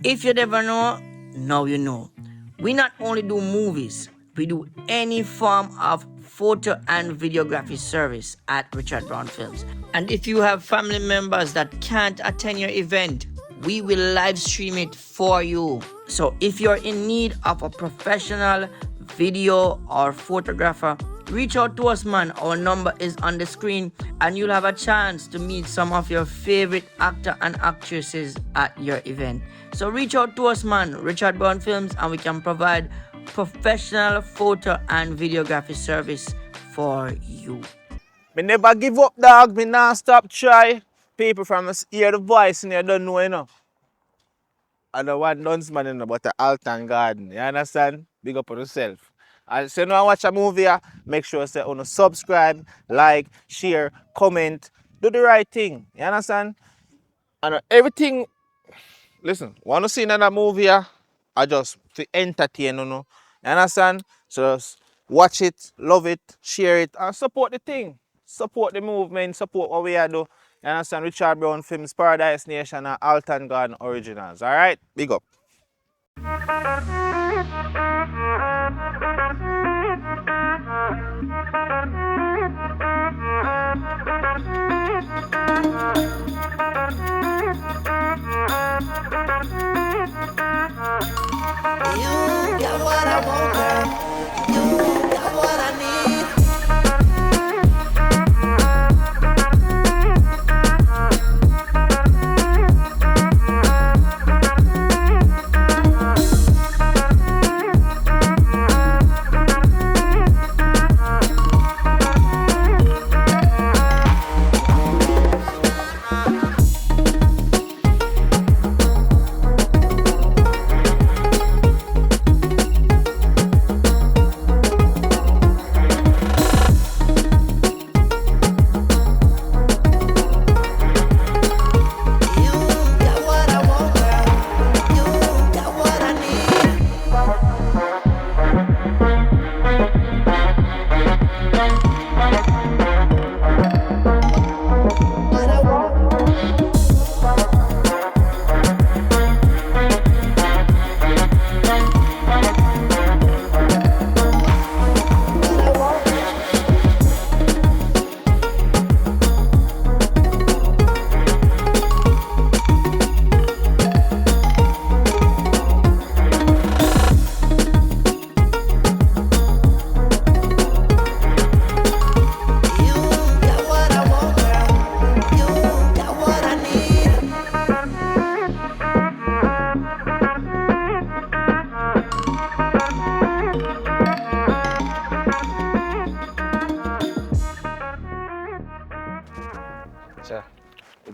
If you never know, now you know. We not only do movies, we do any form of photo and videography service at Richard Brown Films. And if you have family members that can't attend your event, we will live stream it for you. So if you're in need of a professional video or photographer, reach out to us, man. Our number is on the screen, and you'll have a chance to meet some of your favorite actor and actresses at your event. So reach out to us, man, Richard Brown Films, and we can provide professional photo and videography service for you. Me never give up, dog. Me not stop try. People from us hear the voice and you don't know, you know. I don't want nuns man, you know, but the Alton Garden. You understand? Big up on yourself. And so you know, watch a movie, make sure say you subscribe, like, share, comment, do the right thing. You understand? And everything. Listen, want to see another movie? I just to entertain, you know. You understand? So just watch it, love it, share it, and support the thing. Support the movement, support what we are do. You understand? Richard Brown Films, Paradise Nation, and Alton Garden Originals. Alright? Big up. You got what I want, girl. You got what I need.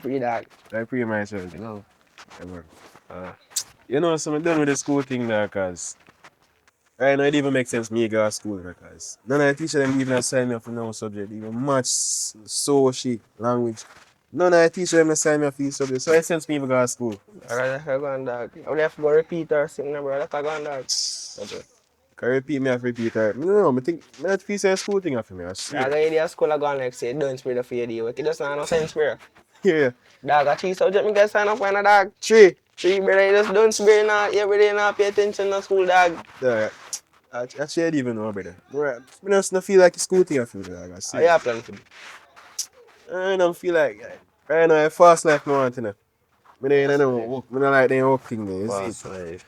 Free dog. I free myself, you know. You know, so I'm done with the school thing now, cause right now it even makes sense me go to school because none of the teachers them even assign me for no subject, even maths, social, language. None of the teachers them assign me for these subjects, so it sense me even go to school. Alright, I go on dog. I would have to go repeat or something, bro. Let's go on dog. Can you repeat me after repeat her? No, I think I feel say school thing after me. I Yeah, swear. the idea school I go on like say don't spread the fear deal. It just not no sense, bro. Yeah. Dog, I 3 subject me get sign up for a dog. 3. 3, brother, you just don't spread now. Every day now pay attention to school, dog. Yeah. Actually, I don't even know, brother. Right. I just don't feel like it's school thing after me, dog. I see. How you plan to do? I don't feel like right now I fast life no want to know. I don't like them work thing there. Fast life.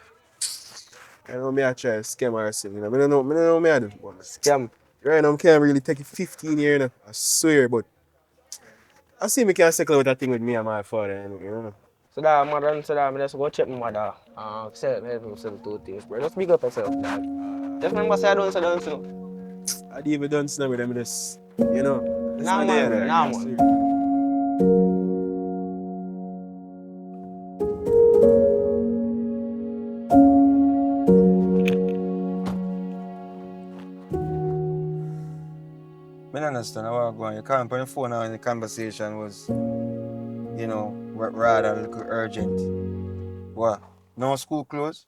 I know me I try to scam or something. You know. I don't know me I do. Scam. Right now I can't really take it 15 years now. I swear, but I see me can settle with that thing with me and my father anyway, you know. So that mother and so that I just go check my mother. Help him sell 2 things, bro. Just big up yourself, dog. Just remember say I don't say don't. I didn't even done something with them, just, you know. It's Nah, not there, man. like, Nah, that's man. it. I don't understand how I'm going. You can't put your phone on and the conversation was, rather a little urgent. What? No school close?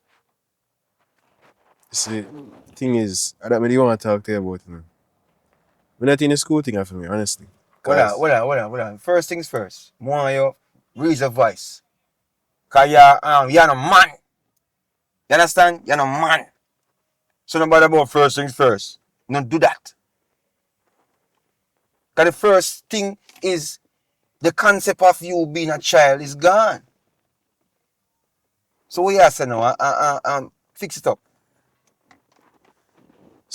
See, the thing is, I don't really want to talk to you about it, man. We're not in the school thing for me, honestly. Hold on, Because, hold on. First things first. More you raise your voice. Cause you're no man. You understand? You're no man. So nobody about first things first. Don't do that. Cause the first thing is the concept of you being a child is gone. So what you say now? Fix it up.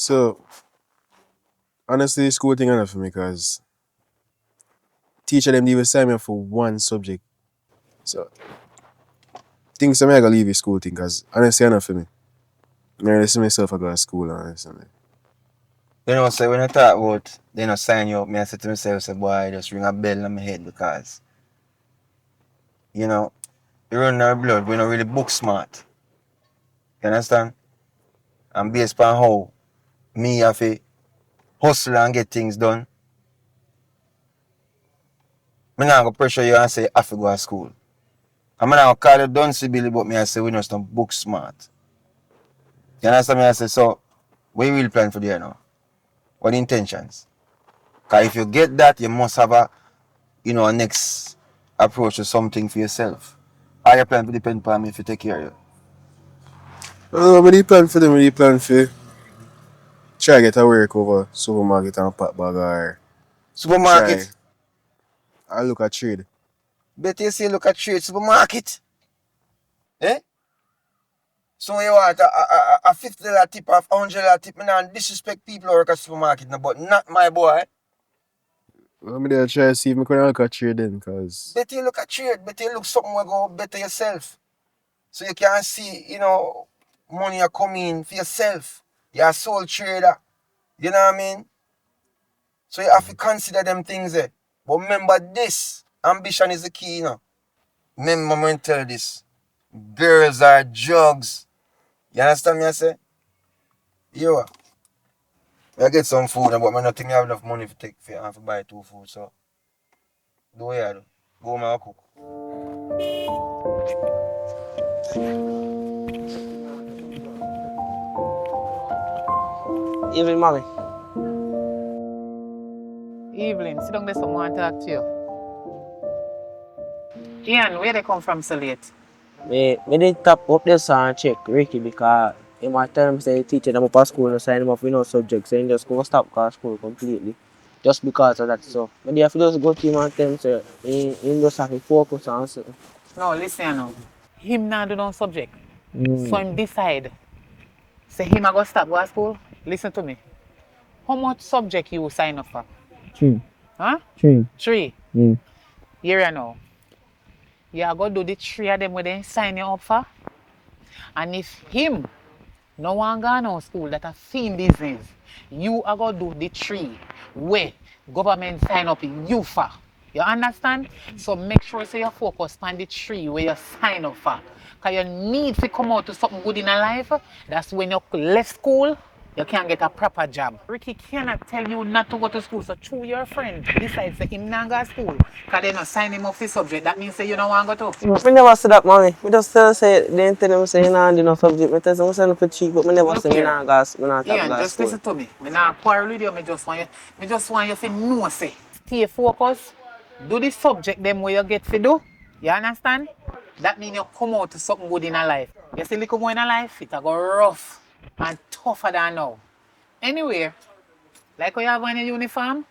so, honestly, the school thing enough for me, because teacher them even sign me up for one subject. So, things I'm going to leave the school thing, because honestly, enough for me. I really see myself I go to school, honestly. So when I talk about they not sign you up, me I say to myself, say, boy, just ring a bell in my head because, you know, you run our blood, we're not really book smart. You understand? And based on how me have to hustle and get things done, me not gonna pressure you and say, I have to go to school. I'm not gonna call you dunce Billy, but me I say, we just not book smart. You understand me? I say, so, what you really plan for there now? What the intentions? Because if you get that, you must have a next approach to something for yourself. How you plan to depend upon me if you take care of you. What do you plan for them? What do you plan for? Try get a work over supermarket and pack bag, or try Supermarket. I look at trade. Better you say look at trade supermarket. Eh? So you want a $50 tip or $100 tip, me not disrespect people who work at supermarket, no, but not my boy. I'm there try to see if I can look at trade then, because Better you look at trade, better you look something where go better yourself. So you can see, money are coming for yourself. You're a sole trader. You know what I mean? So you have to consider them things there. But remember this, ambition is the key, Remember when I tell you this. Girls are drugs. You understand me I say? Yo, I get some food, but I don't think I have enough money to buy two food, so do what you do. Go my cook. Even mommy. Evelyn, sit down there, someone talk to you. Ian, where they come from so late? Me did tap up this and check Ricky because he might tell him say the teacher them up at school and sign him up with no subject, so he just go stop cause school completely. Just because of that. So maybe have to just go to him and tell him say he just have to focus on something. No, listen now. Him not do no subject. So him decide. Say him a go stop go to school. Listen to me. How much subject you sign up for? True. Huh? True. 3. Mm. Here you know. You are going to do the 3 of them where they sign you up for. And if him no one go no school that a same business, you are going to do the 3 where government sign up you for. You understand? So make sure say you focus on the 3 where you sign up for. Because you need to come out to something good in your life. That's when you left school, you can get a proper job. Ricky cannot tell you not to go to school. So through your friend decides that him not go to school because they not sign him off the subject. That means that you don't want to go to. Me never say that, mommy. Me just say they tell them say he not do no subject. Me tell them say no for cheap, but me never Look say me here. not gas, me not tap Ian, gas just school. listen to me. Me not quarrel with you. Me just want you to know say. Stay focused. Do the subject them where you get to do. You understand? That means you come out to something good in your life. You see little more in your life, it go rough and tougher than now. Anyway, like how you have on your uniform,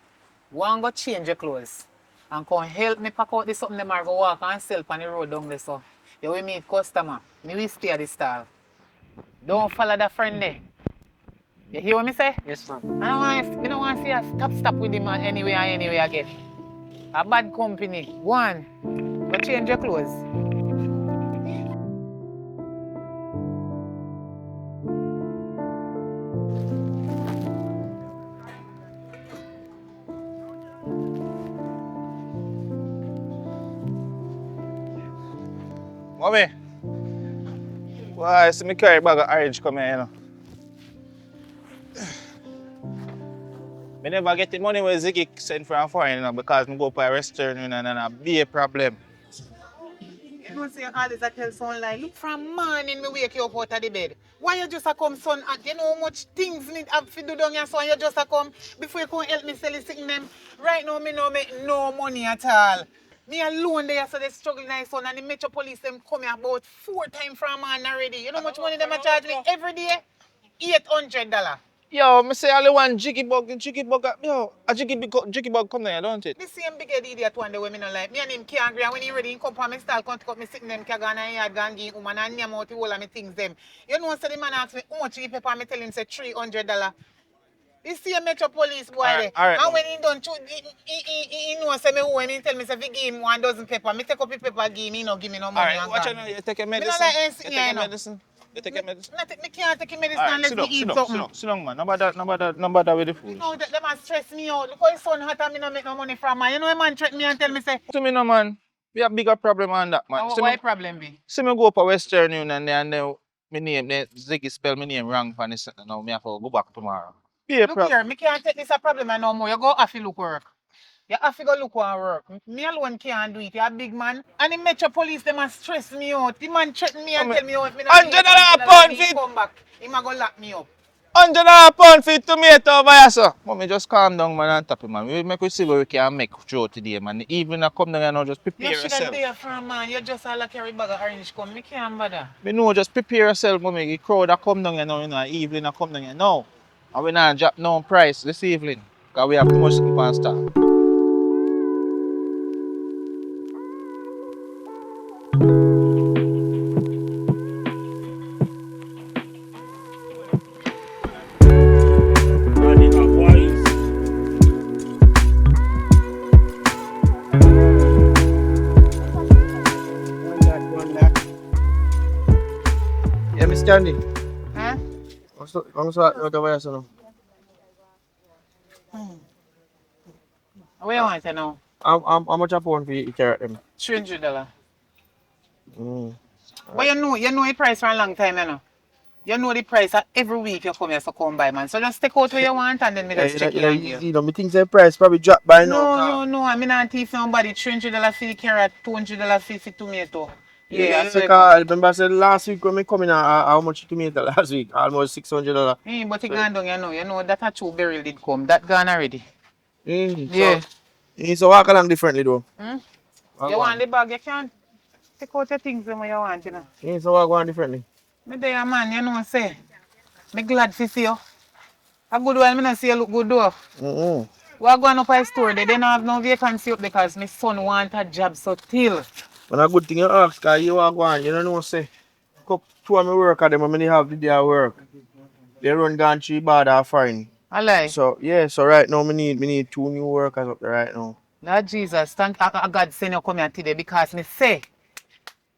go and go change your clothes. And come help me pack out this something them are go walk and sell on the road down there so. You will meet customer. Me will stay at the stall. Don't follow that friend there. You hear what me say? Yes, ma'am. I don't want to see you stop with him anyway again. A bad company. Go on. Go change your clothes. Mommy. Why, see me carry a bag of orange come here, you know. I never get the money where Ziggy sent from foreign, you know, because I go to a restaurant and it be a problem. You don't say all this I tell son like, look from morning me wake you up out of the bed. Why you just a come son and you know how much things need have to do down here son you just a come before you come help me sell the thing them. Right now me no make no money at all. Me alone there so they struggling nice son and the metro police them come here about 4 times from man already. You know how much money them a charge me every day? $800. Yo, I say only one jiggy bug, yo, a jiggy bug come there, don't it? The same big head idiot one day when me no like. Me and him can't agree and when he ready, he come for me style, come to me sitting them, can go and yard, go and give woman and name out the whole of me things them. You know, so the man ask me, how much he pay for me tell him say $300. The same metro police boy there. All right. And when he done, he know say me who him, he tell me say if he give him 1 dozen pepper, me take up the pepper, give him, he no give me no money. Alright, watch out now, you take a medicine. Me no like anything, you take you a know. medicine. You take a medicine. Me can't take him medicine Alright, unless sit me down, eat sit down, something. sit down, man. No bother with the food. No, them a stress me out. Look how his son hot and me no make no money from man. You know a man threaten me and tell me say, To me, no, man. We have bigger problem on that, man. why problem be? See me go up a Western Union and then my name, Ziggy spell my name wrong for this. Now me have to go back tomorrow. Be a Look problem. here, me can't take this a problem no more. You go have to look work. You have to go look and work. Me alone can't do it. You're a big man. And the metro police, them a stress me out. The man threaten me and tell me, oh, if me not $100 a pound he feet. come back. He might go lock me up. $100 pound for tomato over here, sir. Mommy, just calm down, man, and tap it, man. We make we see what we can make through today, man. Even I come down here now, just prepare You should yourself. have there for a man. You just all carry bag of orange come. Me can't bother. Me know, just prepare yourself, mommy. The crowd that come down here now, you know, evening I come down here now. And we not drop no price this evening. Because we have too much people on stock. Yeah, Miss Candy. Huh? Ang sa ano ka ba yan? What you want to know? How much a pound for you carrot them? $300. Mm. But you know the price for a long time, you know. You know the price every week you come here to come buy, man. So just take out what you want and then me just check it on you. You know, me think the price probably drop by now. No. I mean, not thief somebody. $300 for the carrot, $200 for the tomato. Yeah, so because I remember I said last week when me come in, how much tomato last week? Almost $600. but it gone down, you know that a true burial did come. That gone already. Yeah. So walk along differently though. You want the bag, you can take out your things when you want, you know. So walk on differently. Me there, man, you know, say. Me glad to see you. A good while, me not see you look good though. We're going up a store, they don't have no vacancy up because my son want a job, so till. But a good thing you ask, because you walk on, you don't know, say, two of my work at them, when they have the day of work. They run down 3 bad or fine. I lie. So, yeah, so right now, me need 2 new workers up there right now. Lord Jesus, thank God send you come here today because me say,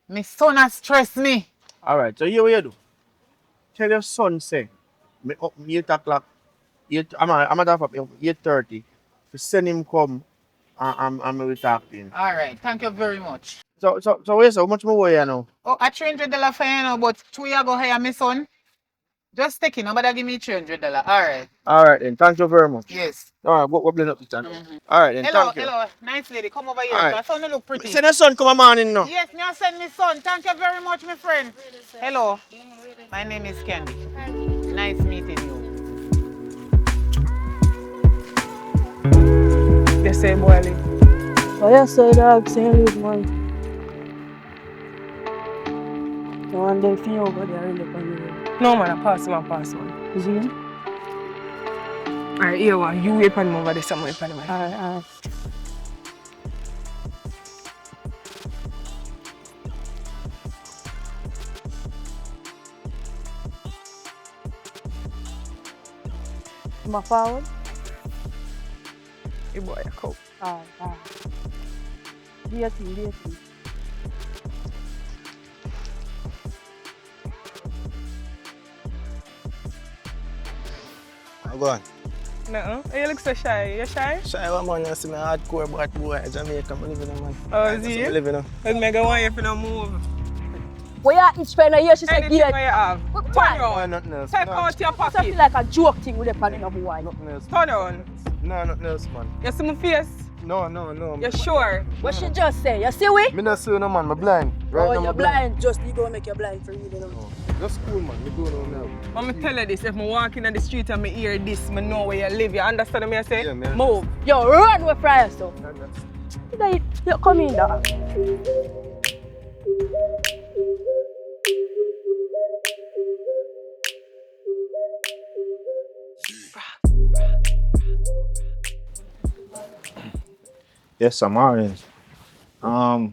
my son has stressed me. Alright, so here what you do. Tell your son, say, me up 8 o'clock, I'm at 8:30. To send him come and me will talk to him. Alright, thank you very much. So wait, so how much more you now? Oh, a $300 for you now, but 2 years ago hire my son. Just take it, nobody give me $300. Alright. Alright then, thank you very much. Yes. Alright, we'll blend up the time. Alright then, Hello, thank you. hello, nice lady, come over here. Alright. Your son look pretty. Send your son come a morning now. Yes, me I send my son. Thank you very much, my friend. Hello, my name is Candy. Nice meeting you. They say boy live. Oh yeah, so dog, same with man. No one them feel over there really on the road. No man, I pass man. Is he? Alright, here one. You wait for him over there somewhere for him. Alright. My forward? Hey boy, come. Alright. DSC. Go on. No, you look so shy. You shy? Shy one man, you see me hardcore bad boy, Jamaica, I live in a man. Oh, is he? I live in a. Cause me go want you to no move. Where you each friend a year, she said, Anything yeah. where you have. What? Turn Why? round. nothing else. Take No. out your I feel pocket. like a joke thing with the pan in a boy. Nothing else. Turn on. No, nothing else, man. You see my face? No. You sure? What she just say? You see we? Me not see no man, I'm blind. Right Oh, now, you're I'm blind. Just you go make you blind for you, you know. No. Just cool, man. Me do know now. I'ma tell you this, if I walk in the street and me hear this, I know where you live. You understand what I say? Yeah, man. Move. Yo, run with fire stuff. You come in, dog. Yes, I'm orange. My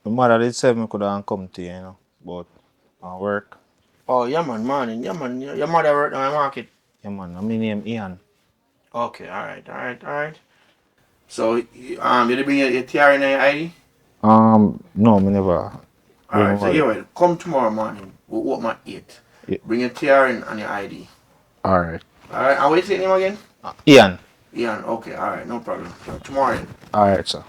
mother did say me could have come to you, you know, but I work. Oh, yeah, man, morning. Yeah, man. Your mother work in my market. Yeah, man. My name Ian. Okay, alright. So, you did bring your TR and your ID? No, me never. Alright, so here, come tomorrow morning. We'll open at 8. Yeah. Bring your TR and your ID. Alright. Alright, and what's your name again? Ian. Ian, okay, alright, no problem. So, tomorrow. Alright, sir.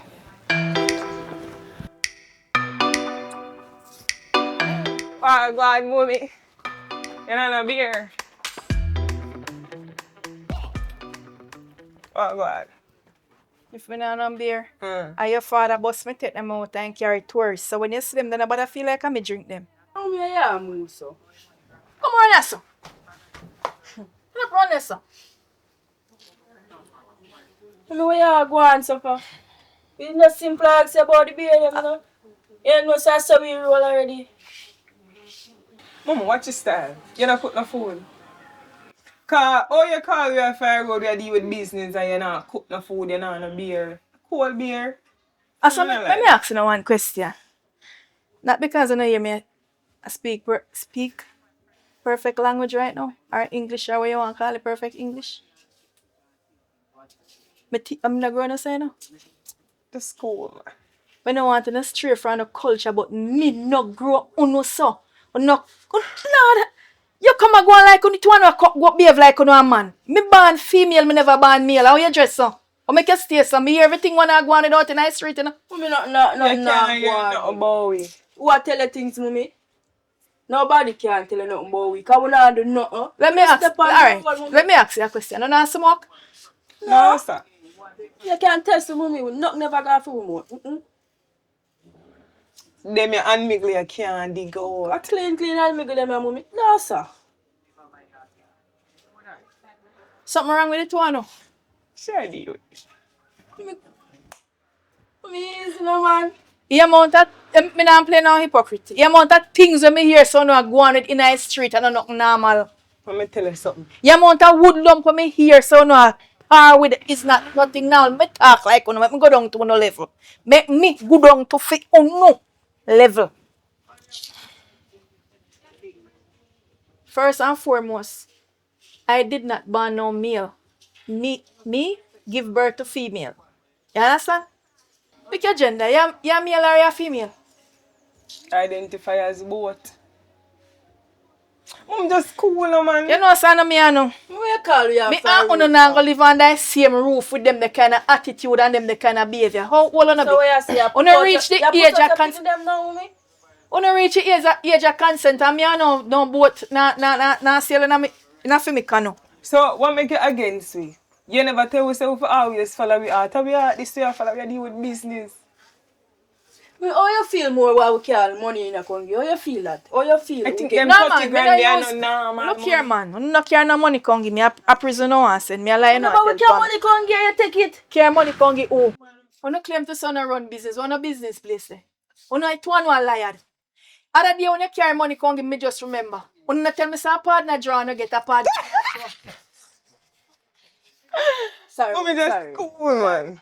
Oh, God, mommy. You know no beer. Oh, God. If me not on beer, Mm. and your father bust me take them out and carry tours. So when you see them, then nobody feel like I me drink them. Come here, yeah, move so. Come on, yes, sir. Look run this, sir. You know where you go on, sucker. It's not simple as about the beer, you know. You know, so we roll already. Mama, watch your style. You don't cook no food. Cause all you call you if I road, you deal with business and you not cook no food, you not no beer. Cold beer. So Mm, let me ask you one question. Not because I know you me speak perfect language right now, or English, or what you want to call it, perfect English. I'm not going to say no. The school. I don't want to stray from the culture, but me no grow up uno so. No, Lord, you come and go on like you two and go behave like you a man. Me born female, me never born male. How you dress so? Or make you stay so? Me hear everything when I go on out in the street, you know. Mommy, You can't hear nothing about it. Who a tell you things, mommy? Nobody can tell you nothing about we. Because we not do nothing. Let me ask. Alright, let me ask you a question. You know smoke? No, sir. You can't test the mommy. We not never got for remote. Them your hand miggle you can't dig out. I clean and make them, mommy. No, sir. Something wrong with it, one? No? Sure, do. Mommy, easy, no, man. The amount of, me not play no hypocrite. The amount of things when me hear so no go on it in the street and not normal. Let me tell you something. The amount of wood lump when me hear so no par with it is not nothing now. Me talk like uno, make me go down to uno level. Make me go down to fit uno level. First and foremost, I did not born no male. Me give birth to female. You understand? Pick your gender. You male or you female? Identify as both. I'm just cool, no, man. You know, son, me I know. What you call you? Me and uno not go live under the same roof with them the kind of attitude and them the kind of behavior. How old uno So be? what you say? Uno reach the age of consent. them now, mommy? Uno reach the age of consent and me I know no boat na sail in for me canoe. So, what make you against we? You never tell yourself always follow we out. We are this way, follow we deal with business. How you feel more while we call money in a country? How you feel that? How you feel? I think Okay. them No 40 man, me grand they are not no use. normal. Look here man, uno no care no money come give me a prison no one send me a lie no Never we tell can fam. money come get you take it. Care money come give who? Uno claim to son run business, uno business place there. Uno it one liar. Other day when you carry money come give me just remember. Uno not tell me say a partner draw no get a partner. Sorry, I'm just sorry. cool, man.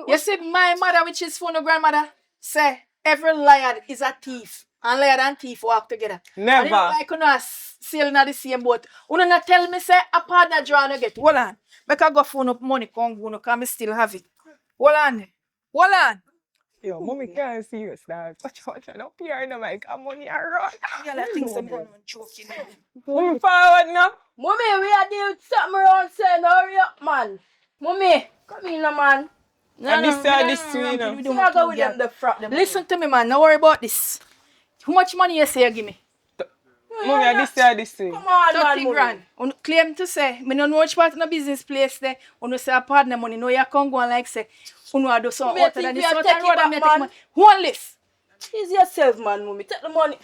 You see, my mother, which is for no grandmother, say every liar is a thief. And liar and thief walk together. Never. And it's like you know, sailing at the same boat. You not tell me say a partner draw no get. Hold on. Make I go phone up money come go no, cause me still have it. Hold on. Hold on. Yo, mommy can't see you, dog. Watch out, don't peer in the mic. I'm money around. Yeah, that thing's a gun joking. Move forward now. Mommy, we are doing something around saying, hurry up, man. Mommy, come in, man. And this me this nah too, you ramp know. with See, my I go two with girl. them, the frap them. Listen to me, man. Don't worry about this. How much money you say you give me? Mommy, I this too. Come on, man, 30 mommy. grand. On claim to say, me no know which part in the business place there. On say a partner money. No, you can't go and like say, uno do something Me out think than we this are out take and it road back, and me take man. money. One list. Ease yourself, man, mommy. Take the money.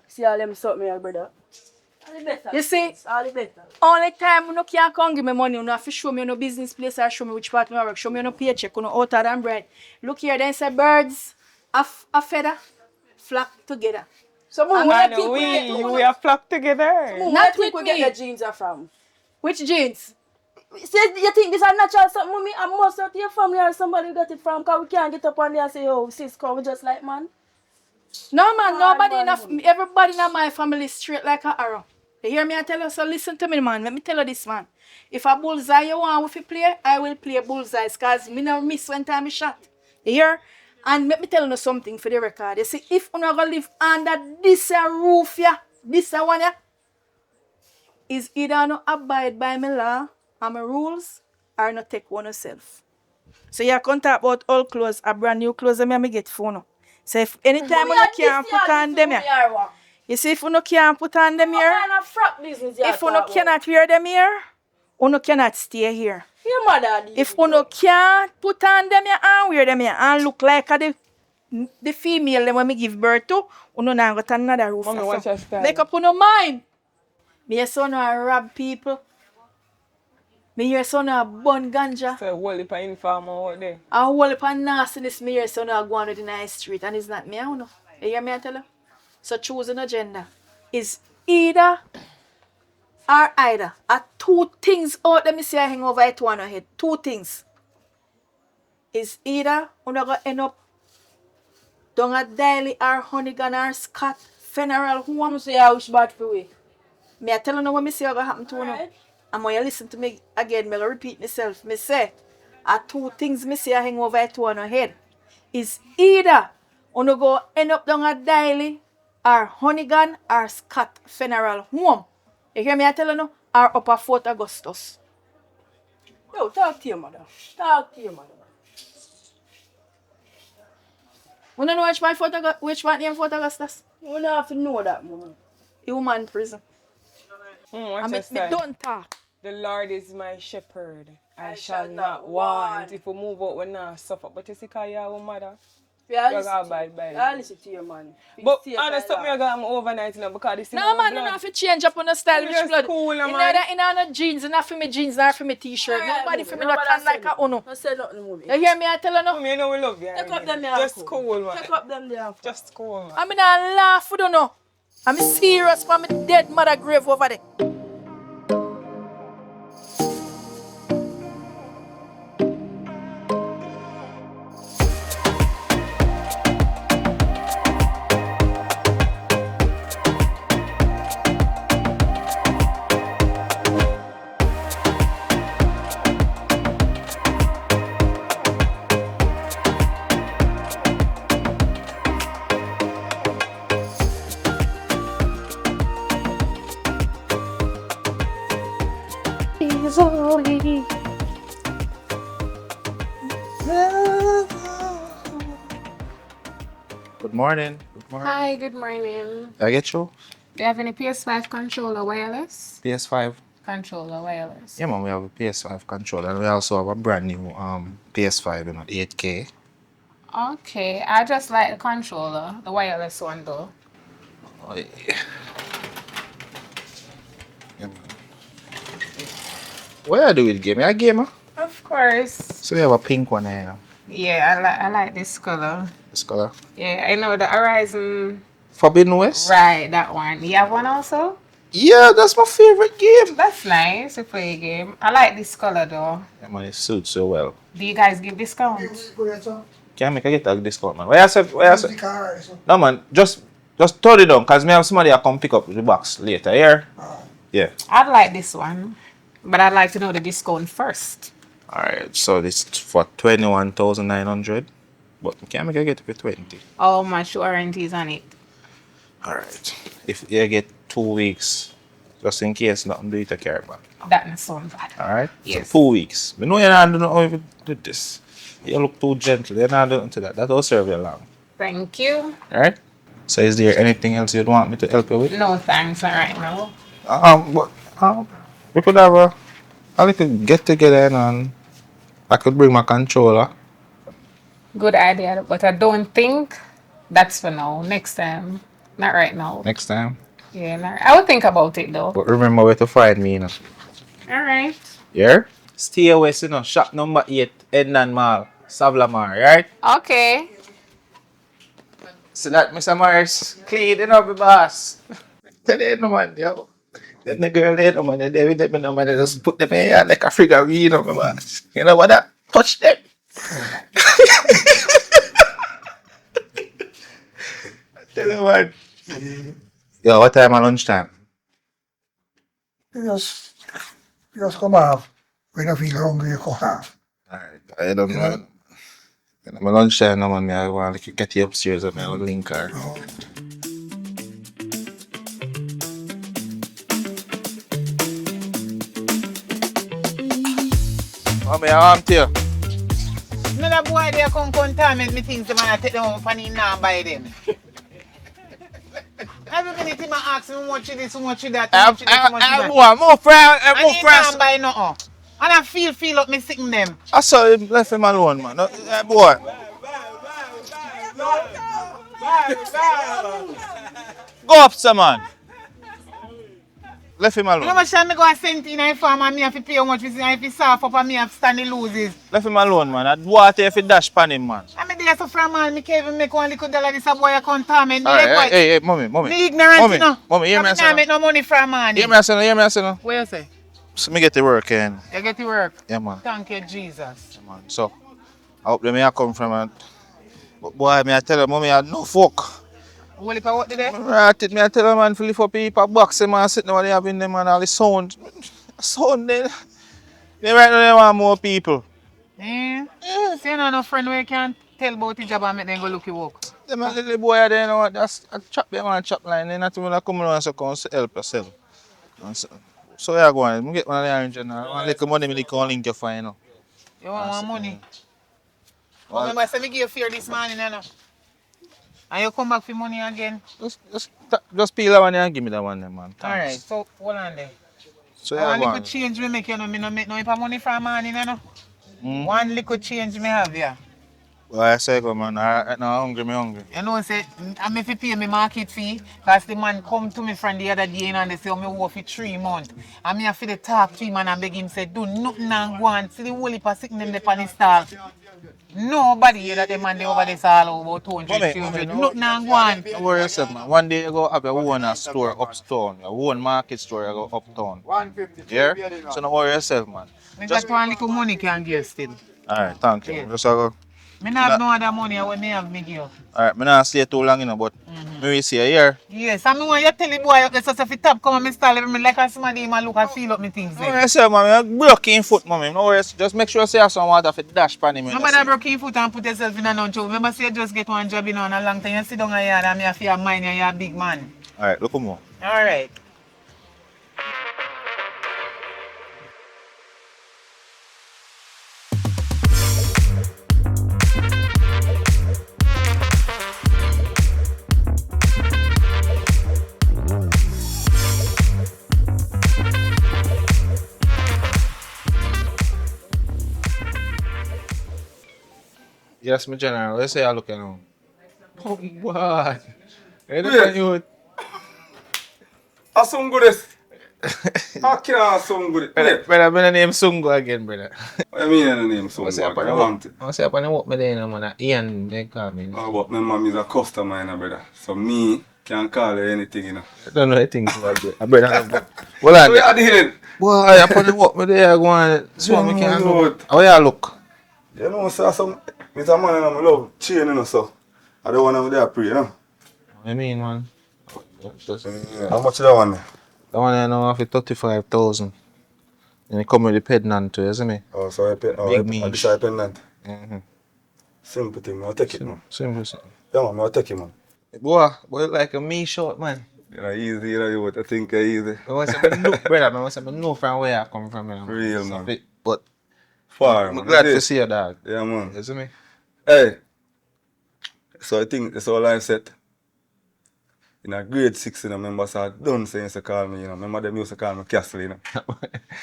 See all them sort me, brother. All the better. You see, All the better. only time you no can't come give me money, you have to show me no business place or show me which part you work. Show me no paycheck, you know, out and bread. Look here, then say birds, a feather, flock together. So, mom, where you And think we get we are flocked together. Mom, where Not you think with we get me. the jeans are from? Which jeans? Say, you think this is natural something, mommy? I must out to your family or somebody got it from, because we can't get up on there and say, oh, sis, come, we just like, man. No man, nobody man, enough. Everybody in my family is straight like a arrow. You hear me? I tell you. So listen to me, man. Let me tell you this, man. If a bullseye you want if you play, I will play bullseyes, cause me never miss when time I shot. You hear? And let me tell you something for the record. You see, if you not gonna live under this roof, yeah, this one, yeah, is either not abide by my law and my rules, or not take one yourself. So you can talk about old clothes, a brand new clothes, and me get phone. So if anytime you can't put on them here, you see if you can't put on them here, What kind of frock business you if you talk about? cannot wear them here, you cannot stay here. Your mother did. If you can't put on them here and wear them here and look like the female them when me give birth to, you not got another roof. Mommy, watch your style. Make up on your mind. Me your son rob people. Me your son bun ganja. So, whole heap of informer out there. A whole heap of nastiness me your son go on with in the street and it's not me, I don't know. You hear me I tell you? So choosing a gender is either or either. Are two things out let me say I hang over it one head. Two things. Is either you're gonna end up down a Daily or Honeygan or Scott funeral home. You say I wish bad for we. Me I tell you what me say gonna happen to you now. Alright. And when you listen to me again, me gonna repeat myself. Me say are two things me say I hang over it one head. Is either you go end up down a Daily or Honeygan or Scott funeral home. You hear me I tell you now? Or up a Fort Augustus. Yo, talk to your mother. Talk to your mother. You don't know which one name Fort Augustus? You don't have to know that, mom. Human prison. Watch I your me style. don't talk. The Lord is my shepherd. I shall not want. If we move out, we not suffer. But you see, because you are a mother, Yeah, you listen got to bad by I listen to your man. But Stay honest, tight, me I got overnight, you know, because this is No my man, you blood. have to change up on the style You which just blood. cool, You know man. that in no jeans, not for me jeans, not for me t-shirt. Alright, Nobody mommy, for me nobody not tan say like a nothing. uno. Don't say nothing, mommy. You hear me I tell you no? Mommy, you know we love you. Take up already. them there. Just cool, man. Take up them there. Just cool, man. I mean I laugh with you no. I'm serious for my dead mother grave over there. Good morning. Good morning. Hi, good morning. I get you? Do you have any PS5 controller wireless? PS5. Controller wireless. Yeah, man, we have a PS5 controller and we also have a brand new PS5, 8K. Okay, I just like the controller, the wireless one though. Oh, yeah. Yeah, man. What you do with game? You a gamer? Of course. So you have a pink one here. Yeah, I like this color. This color. Yeah, I know the Horizon. Forbidden West? Right, that one. You have one also? Yeah, that's my favorite game. That's nice to play a game. I like this color though. Yeah, man, it suits you well. Do you guys give discounts? Can I get a discount, man? Where you say? No, man, just turn it down, because me have somebody that come pick up the box later, here. Yeah. I'd like this one, but I'd like to know the discount first. Alright, so this is for 21,900. But can I get it for 20? How much warranties on it? Alright. If you get 2 weeks, just in case nothing do it to care about. That doesn't sound bad. Alright? Yes. So 2 weeks. I know you're not doing how you did this. You look too gentle. You're not doing to that. That'll serve you long. Thank you. Alright? So is there anything else you'd want me to help you with? No thanks, all right now. But we could have a little get together and I could bring my controller. Good idea, but I don't think that's for now. Next time. Not right now. Next time. Yeah, I will think about it though. But remember where to find me, you know. All right. Yeah? Stay away, you know. Shop number 8, Ednan Mall, Savlamar, right? Okay. So that, Mr. Morris, clean it up, boss. Tell you no man, yo. Then the girl there, no man, they with them, no man, they just put them in here like a figurine, you know, boss. You know what that? Touch them. Tell you man. Yo, what time at lunchtime? Just come off. When I feel hungry, you come off. Alright, I don't know. My lunchtime, no man, I want to get you upstairs and I'll link her. Mommy, I want you. Another boy there come contaminate me things, the man I take them home and he now buy them. Every minute he ask me how much this, how much that, how much this, how much that. More friends, And more he friends. can't buy nothing. And I feel up me sitting them. I saw him, left him alone, man. Boy. Go up, sir, man. Left him You know alone. what me go and send in a farm and me have to pay how much if he soft up and me have to stand the loses. Left him alone, man. I'd water if he dash pan him, man. I mean there so from man, me can't even make one little dollar this a boy a contaminate me. Alright, Like, hey, mommy. me ignorant, Mommy, you know. mommy, hear me, I I say can't no. make no money from man. Hear me, I say no. What you say? So me get to work, and You get to work? yeah, man. Thank you, Jesus. Man. So, I hope them here come from, and but boy, me I tell you, mommy, I no fuck. Well, if I work today? Right, me I tell them, man, to lift up people, box them, and sit down, they have in them, and all the sound. Sound, they right now, they want more people. Yeah. See, you know, no friend where you can tell about the job and make them go look you work. Them a little boy there, you know what, that's a chop them on chop line, they not even come around so come help yourself. So yeah, go on, me get one of the orange and one little money, me can link you for, you know. You want money? Well, remember, I said me give you fear this morning, you know. And you come back for money again. Just peel that one and give me that one, then, man. Alright, so hold on there. So yeah, One go little on. change me make you know, me no make no heap of money from morning, you know. Mm. One little change me have, yeah. Well, I say go, man. Right now, I'm hungry. You know, say, I'm if you pay me market fee, because the man come to me from the other day, you know, and they say, oh, me work for 3 months. And me have to talk to him and I beg him, say, do nothing and go on. See the whole heap of sitting them there on the stall. Nobody here that the man they over this all about 200, 300. Nothing and go on. Don't worry yourself, man. One day you go have your own store uptown, your own market store, you go uptown. Yeah? So don't worry yourself, man. Me got one little money can give still. Alright, thank you. Yeah. Just go. Me not have no other money when me have me give. Alright, me not stay too long, you know, but me will see you here. Yes, and me want you tell the boy up there so if he top come and me stall me like a somebody him and look and feel up me things No there. worry yourself, man. You broke in foot, mommy. No worry. Just make sure you have some water for dash pan him. Nobody broke your foot and put yourself in a non job. Remember say you just get one job in on a long time. You sit down here and me have your mind and you're a big man. Alright, look more. Alright. Yes, my general. Let's say I look at him. Oh, what? Hey, look at you. Asungu this. How can Asungu this? Brother, my name Sungu again, brother. What do you mean the name Sungu? I want it. I say upon the walk me there, man. Ian, they call me. Oh, but my mom is a customer, you know, brother. So me can call her anything, you know. I don't know anything about it. Brother, well, So you are the boy, upon the walk me there, go on. So me can do. How you look? You know, sir, some Mr. Man, I love chain, you know, so I don't want to there pray, you know. I mean, man. How much is that one? That one I know for 35,000. And it come with the pendant too, isn't it? Oh, so I pay. Oh, Big I niche. decide pendant. Mm-hmm. Simple thing, I'll take it, man. Simple. Yeah, man, I'll take it, man. Boy, like a me short, man. You know, easy, you know, you what I think easy. I want to know, brother, I want to know from where I come from. You know. Real, man. But Far, I'm man. glad You to see? see you, dog. Yeah, man. You see me? Hey, so I think that's all I said. In a grade 6, you know, remember, so I don't say to call me, you know. Remember them used to call me Castle, you know.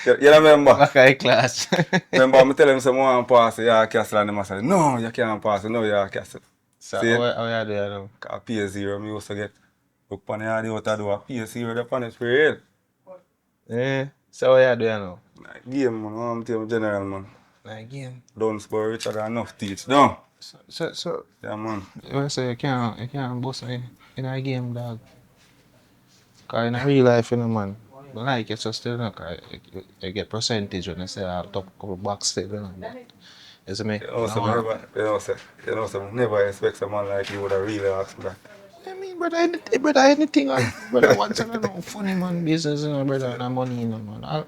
You remember? Okay, class. Remember, I'm telling them some one pass, yeah, Castle, and them I say, no, you can't pass, no, yeah, Castle. So, See? how you doing now? Cause P0, me used to get look on the yard out the door, P0, the punish for real. Eh? So, how you doing now? Like, game, man, I'm telling general, man. Like game. Dunsborough, Richard, enough teach, no? So, Yeah, man. you say you can't bust me in a game, dog. Cause in a real life, you know, man. But like, it's just still, you know, 'cause you get percentage when you say I have top couple bucks still, you know. You see me? You know, No so one. you know, so never expect someone like you would have really asked me that. I mean, brother, anything, brother, once I don't know, funny man business, you know, brother, and money, you know, man. I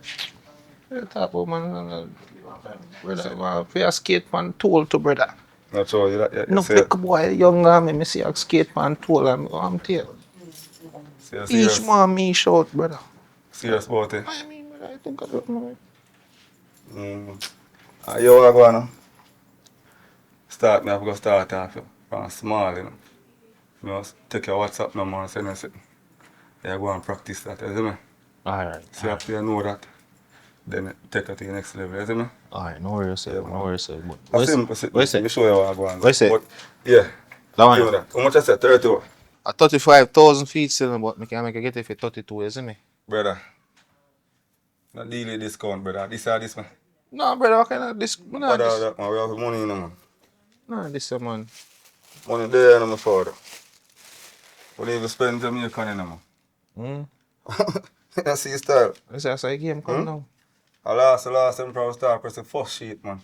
talk about, man, brother, man, for a skate man tool to brother. Not sure, you No say, pick a boy younger, me see a skate man tool, I'm tell. say you're Each serious, man me short, brother. serious about it. I mean, brother, I think I don't know. You are going to start, me have to start off from small, you know. You know, take your WhatsApp number and send us it. You go and practice that, you see me? Alright, So after you know that, then take it to the next level, you see me? alright, no worries, sir, Yeah, no man. worries, sir. That's simple, What is let me it? show you what I go on. What is it? But, yeah, That one, give me that. How much I said? 32? a 35,000 feet still, but me can make a get it for 32, you see me? Brother, not daily discount, brother. This or this, man. No, brother, what kind of this? No, Brother, this. that, man. We have money in, man. No, this, man. Money there, my father. We need to spend Jamaican in, man. Hmm? You see style? That's how game come now. I last time I start press the first sheet, man.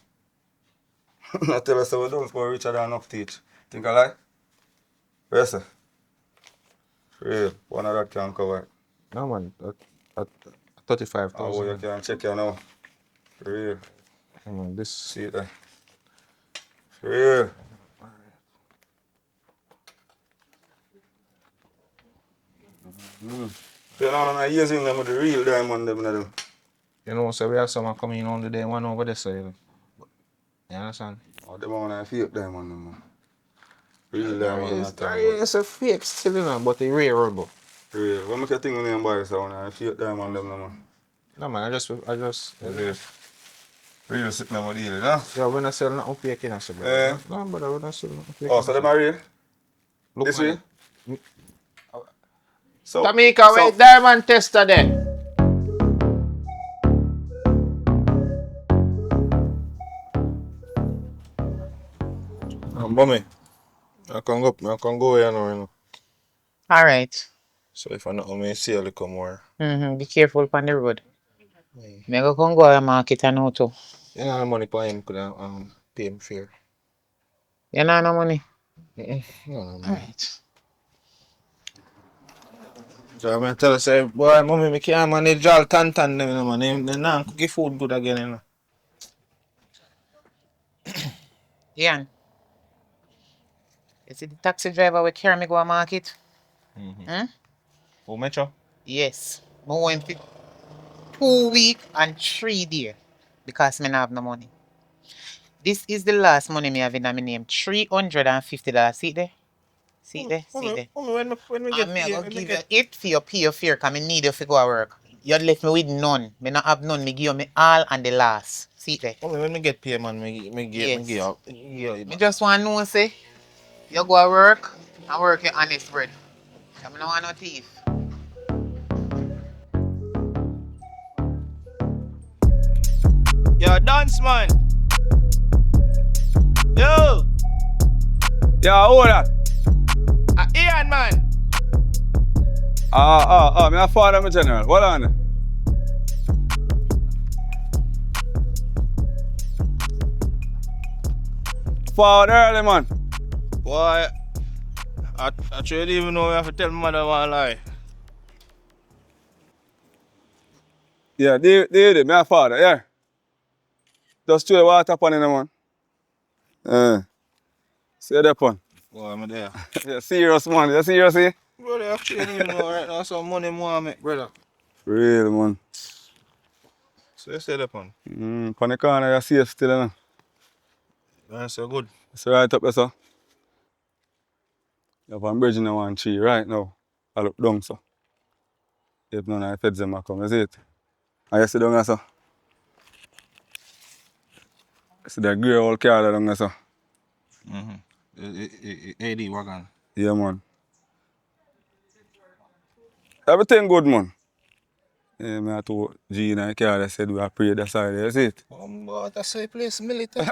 I tell us so we don't for richer than enough teach. Think I lie? Yes, sir. Real. One of that can cover it. No, man, at Oh, 35,000. you can check you now. Real. Man, this. See it there. Real. You know, I'm using them with the real diamond, them, you know. You know, so we have someone coming in on the day one over there, so you know. You understand? Oh, them one I fake diamond, them, man. Real diamond, I'm talking about. It's a fake still, you know, but a rare rubber. Real. What make you think when you buy this one? I fake diamond, them, man. No, man, I just. Real. Real sitting on my deal, you know? Yeah, we're not selling nothing fake, you know, so, brother. Eh. No, brother, we're not selling nothing fake. Oh, so them are real? Look, This man. real? So, Jamaica, so, wait, diamond tester there. Mommy, I can go here now, you know. All right. So if I not me see a little more. Be careful on the road. Me go come go to market and now too. You know the money for him could pay him fair. You know no money? No, no, All man. right. So I'm tell her say, boy, mommy, me can't manage all tan them, you know, man. They not cookie food good again, you know. Ian, you see the taxi driver will carry me go to market? Oh, Metro? Yes. I went for 2 weeks and 3 days because me not have no money. This is the last money me have in my name. $350. See it there? See it there? See it there? Mommy, when we get And me I paid, go when we give you get it for your pay your fare because I need you to go to work. You left me with none. Me not have none. Me give you me all and the last. See it there? mommy, when we get paid, man, me Yes. give up. Yeah, Me just want to know, say, you go to work and work your honest bread. I don't want no thief. Yo, dance, man. Yo, yeah, hold that. Ian, man. Me a father, my general. Hold on. Forward early, man. Boy, I don't even know if I tell my mother one lie. Yeah, they, me a father, yeah. Just throw the water upon him, man. See that one. Boy, I'm there. Yeah, serious, man. You serious, eh? Brother, actually, even know right now some money more, make brother. Real, man. So you say that one? On the corner, you're safe still, you know. That's so good. It's right up there, sir. You have a bridge in the one tree right now. I look down, sir. If none of the feds them a come, you see it? And you see down there, sir. You see the grey old car down there, sir. AD wagon. Yeah, man. Everything good, man. Yeah, me I told G in the car, they said we are pray the side, you see it? But that's a place military.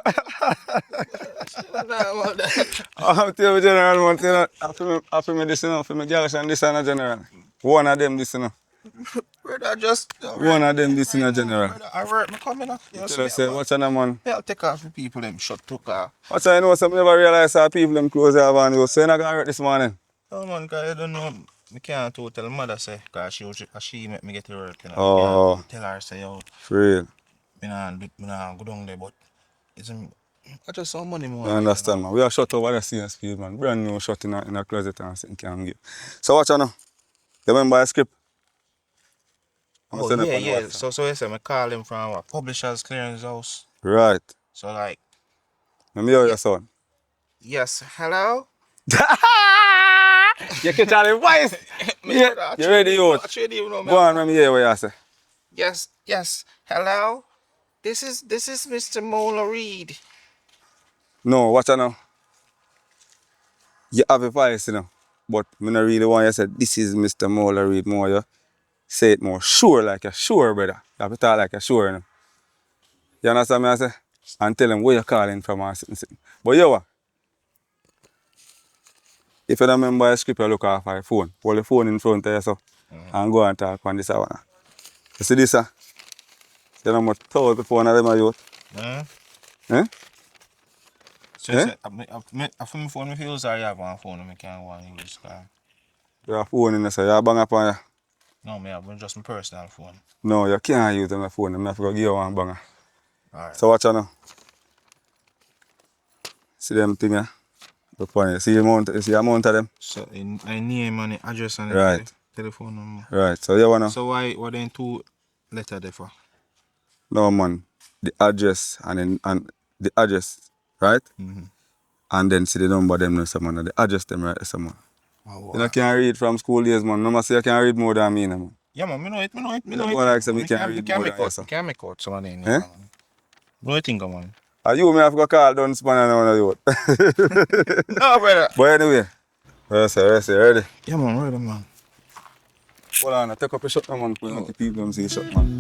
I'm telling you, General, man, you know, after me this, you know, for me girls and this and a General. One of them this, you know. Brother, just. One of them this in a General. Brother, I work, me coming up. You Tell us, say, what's on, man? I'll take off the people, them shut to car. What's I know, some never realize how people them close their van, so you're not going to hurt this morning. No, man, because you don't know. I can't tell mother, say, because she make me get to work, you know. Oh. I can't tell her, say, yo, For real. I don't go down there, but it's I just saw money more. I understand, man. We are shut over the same speed, man. Brand new shut in a closet and something can give. So watch on now. You remember the script? Oh, yeah. So you say, I call him from a publisher's clearance house. Right. So, like, Let me hear your son. yes, hello? You catch all the voice? Yeah. You ready, youth? Go on, let me hear what you say. Yes, hello? This is Mr. Mola Reed. No, watch on now. You have a voice, you know. But I don't really want you to say, this is Mr. Mola Reed more. You say it more sure, like you're sure, brother. You have to talk like you're sure, you know. You understand me I say? And tell them where you're calling from or something. But you what? If you don't remember the script, you look off your phone. Hold the phone in front of you so, and go and talk on this one. You see this? You know how much thousand phone of them are youth? Eh? So you say, I feel my phone, I use or you have one phone, I can't go and use car. You have a phone in there, so you have a bang up on you. No, I have just my personal phone. No, you can't use my phone. I have to go give you one banger. Alright. So watch out now. See them thing here? Look on you. See the amount of them? So I name and the address and Right. the telephone number. Right. So you wanna? So what then 2 letters there for? No man. The address and the address, right? And then see the number them no someone. The address them right someone. Oh, You know can't read from school days, man. No say you can read more than me, man. yeah, man, me know it. Well, like say me can't read more than you, sir. Can't make out some of them. Eh? What do you think, man? Are you me have to call down spanner now, you? No, brother. But anyway, ready? Ready? Yeah, man, ready, man. Hold on, take up a shot, man. Put on the people and see the shot, man.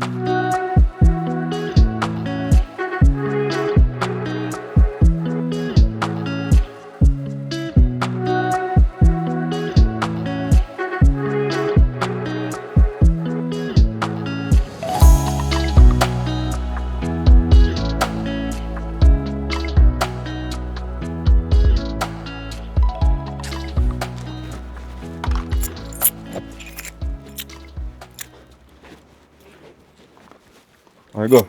Alright, go.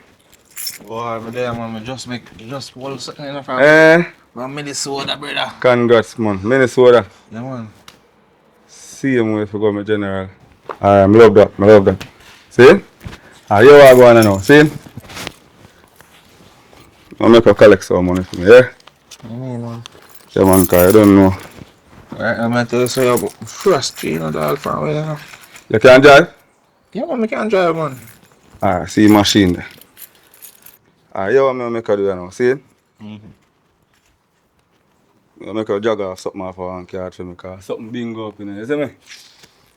Boy, but there, man, just hold something in the front. From Minnesota, brother. Congrats, man. Minnesota. Yeah, man. Same way for go, my general. Alright, I love that. See? You are going now. See? I'll make a collect some money for me, yeah? Man. Yeah, man, because I don't know. Alright, I'm going to say about frustrating dog from where now. You can drive? Yeah, man, I can drive, man. Alright, see the machine there. Alright, you want me to make a do now, see? I'll make a jog off something off of one card for me, because something bingo up in there, you see me?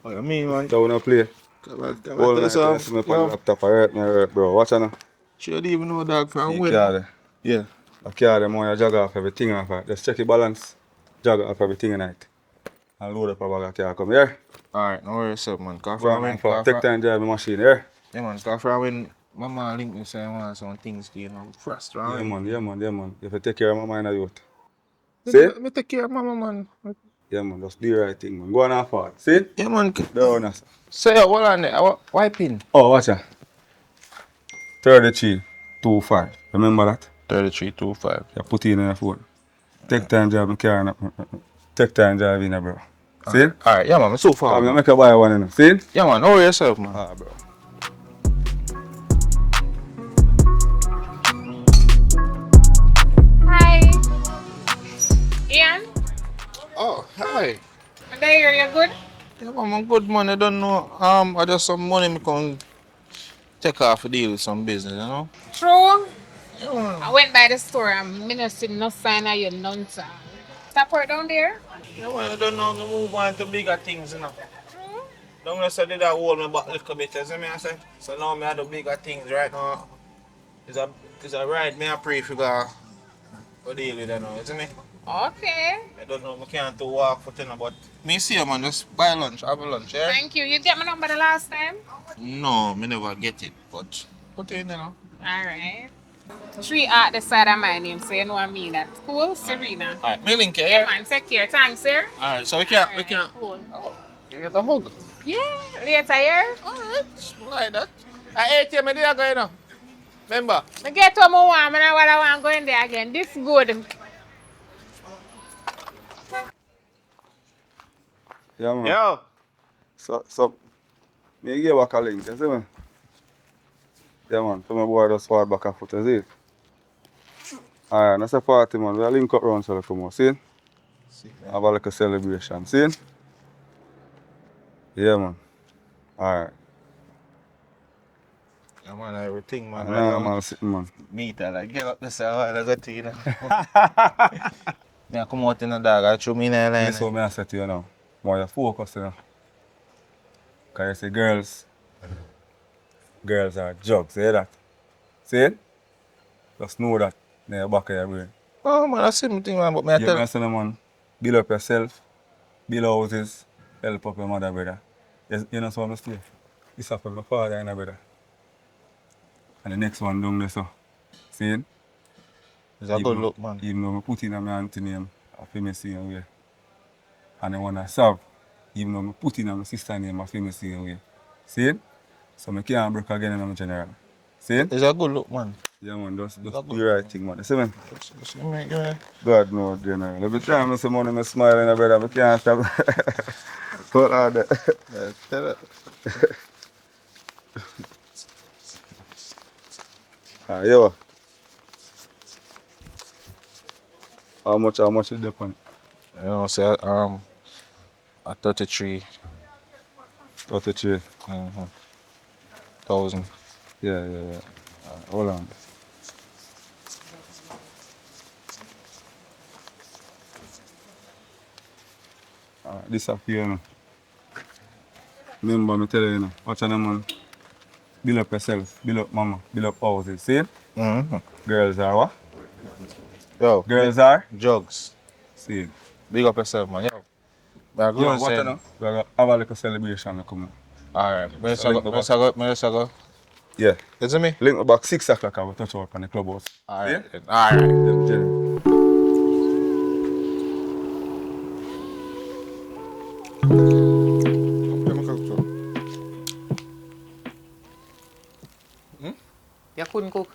What you mean, man? So we don't play. Hold on, I see me on the laptop, alright, bro. Watch out now. Should even know dog from See where. the card there? Yeah. A card them when you jog off everything off it. Just check your balance, jog off everything in it. And load up a bag of car, come here. Alright, no worries, up, man. Cause Go on, for take time drive the machine, here. yeah, man, because from when my mom linked me saying I want some things to, you know, frustrating. Yeah, man. You have to take care of my mind and youth. See? Me take care of mama, man. Yeah, man, just do the right thing, man. Go on and forward. See? Yeah, man. Down, sir. Say, hold on there. Wiping. Oh, watch out. 3325. Remember that? 3325. You put it in your phone. Take time driving car. Take time driving, bro. See? Alright, yeah, man. I'm so far. I'm going to make a buy one, you know. See? Yeah, man. Know yourself, man. Bro. Hi. And there, you're good? Yeah, man, I'm good man. I don't know. I just some money me come take off to deal with some business, you know? True. Yeah, man. I went by the store and me not see no sign of your none time. Stop right down there. Yeah, man, I don't know to move on to bigger things, you know. True. Don't know say did I hold me back a little bit, you see me I say? So now me I do bigger things right now. It's a it's a ride me I pray for God to deal with it now, you see me? Okay. I don't know, I can't to walk for you know, but me see you man, just buy lunch, have a lunch, yeah? Thank you. You get my number the last time? No, me never get it, but put it in, you know. Alright. Three at the side of my name, so you know what I mean. That's cool, Serena. Alright, me link here, Yeah, yeah? man. Take care. Thanks, sir. Alright, so we Alright, can cool. oh, you get a hug. Yeah, later, yeah? Alright, like that. I ate you, me did I go, you know. Remember? I get what I want, and what I want going there again. This good. Yeah, man. Yo. So, me give back a link, you see me? Yeah, man. So my boy just forward back a foot, you see it? Alright, that's a party, man. We link up round so come on, see it? Have a little celebration, see it? Yeah, man. Alright. Yeah, man, everything, man. Nah, man, sitting, man. Meet her, like, get up the side, that's a thing, you know. Yeah, come out in the dog, I throw me in the line. This is what I say to you now. More you focus, you know. Because you see girls are jugs, see that? See it? Just know that in the back of your brain. Oh, man, that's the same thing, man, but me I You tell can say, man, build up yourself, build houses, help up your mother, brother. You know, so I'm stay. This up with my father and my brother. And the next one down there, so. See it? it's a good look, man. Even though I put in my auntie name, I feel me see away. And the one I serve, even though I put in my sister name, I feel me see away. See it? So I can't break again in my general. See it? It's a good look, man. Yeah, man, just do the right thing, man. See me? Just give me. God knows, general. Every time I see money, I smile in brother, I can't stop. Hold on there. Yeah, tell it. Yo, how much is the point? You know, say, at 33,000. 33. Thousand. Yeah. Hold on. Disappear now. Remember me tell you, watch them man. Build up yourself, build up mama, build up houses. See it? Girls are what? Yo, Girls are? jugs. See it. Big up yourself, man. Yo. But I go Yo, and watch say, it now. We are gonna have a little celebration now, come on. alright, me So link me back. go. Yeah. You see me? Link me back 6 o'clock I will touch out on the clubhouse. Alright. See? Alright. Yeah. You couldn't cook.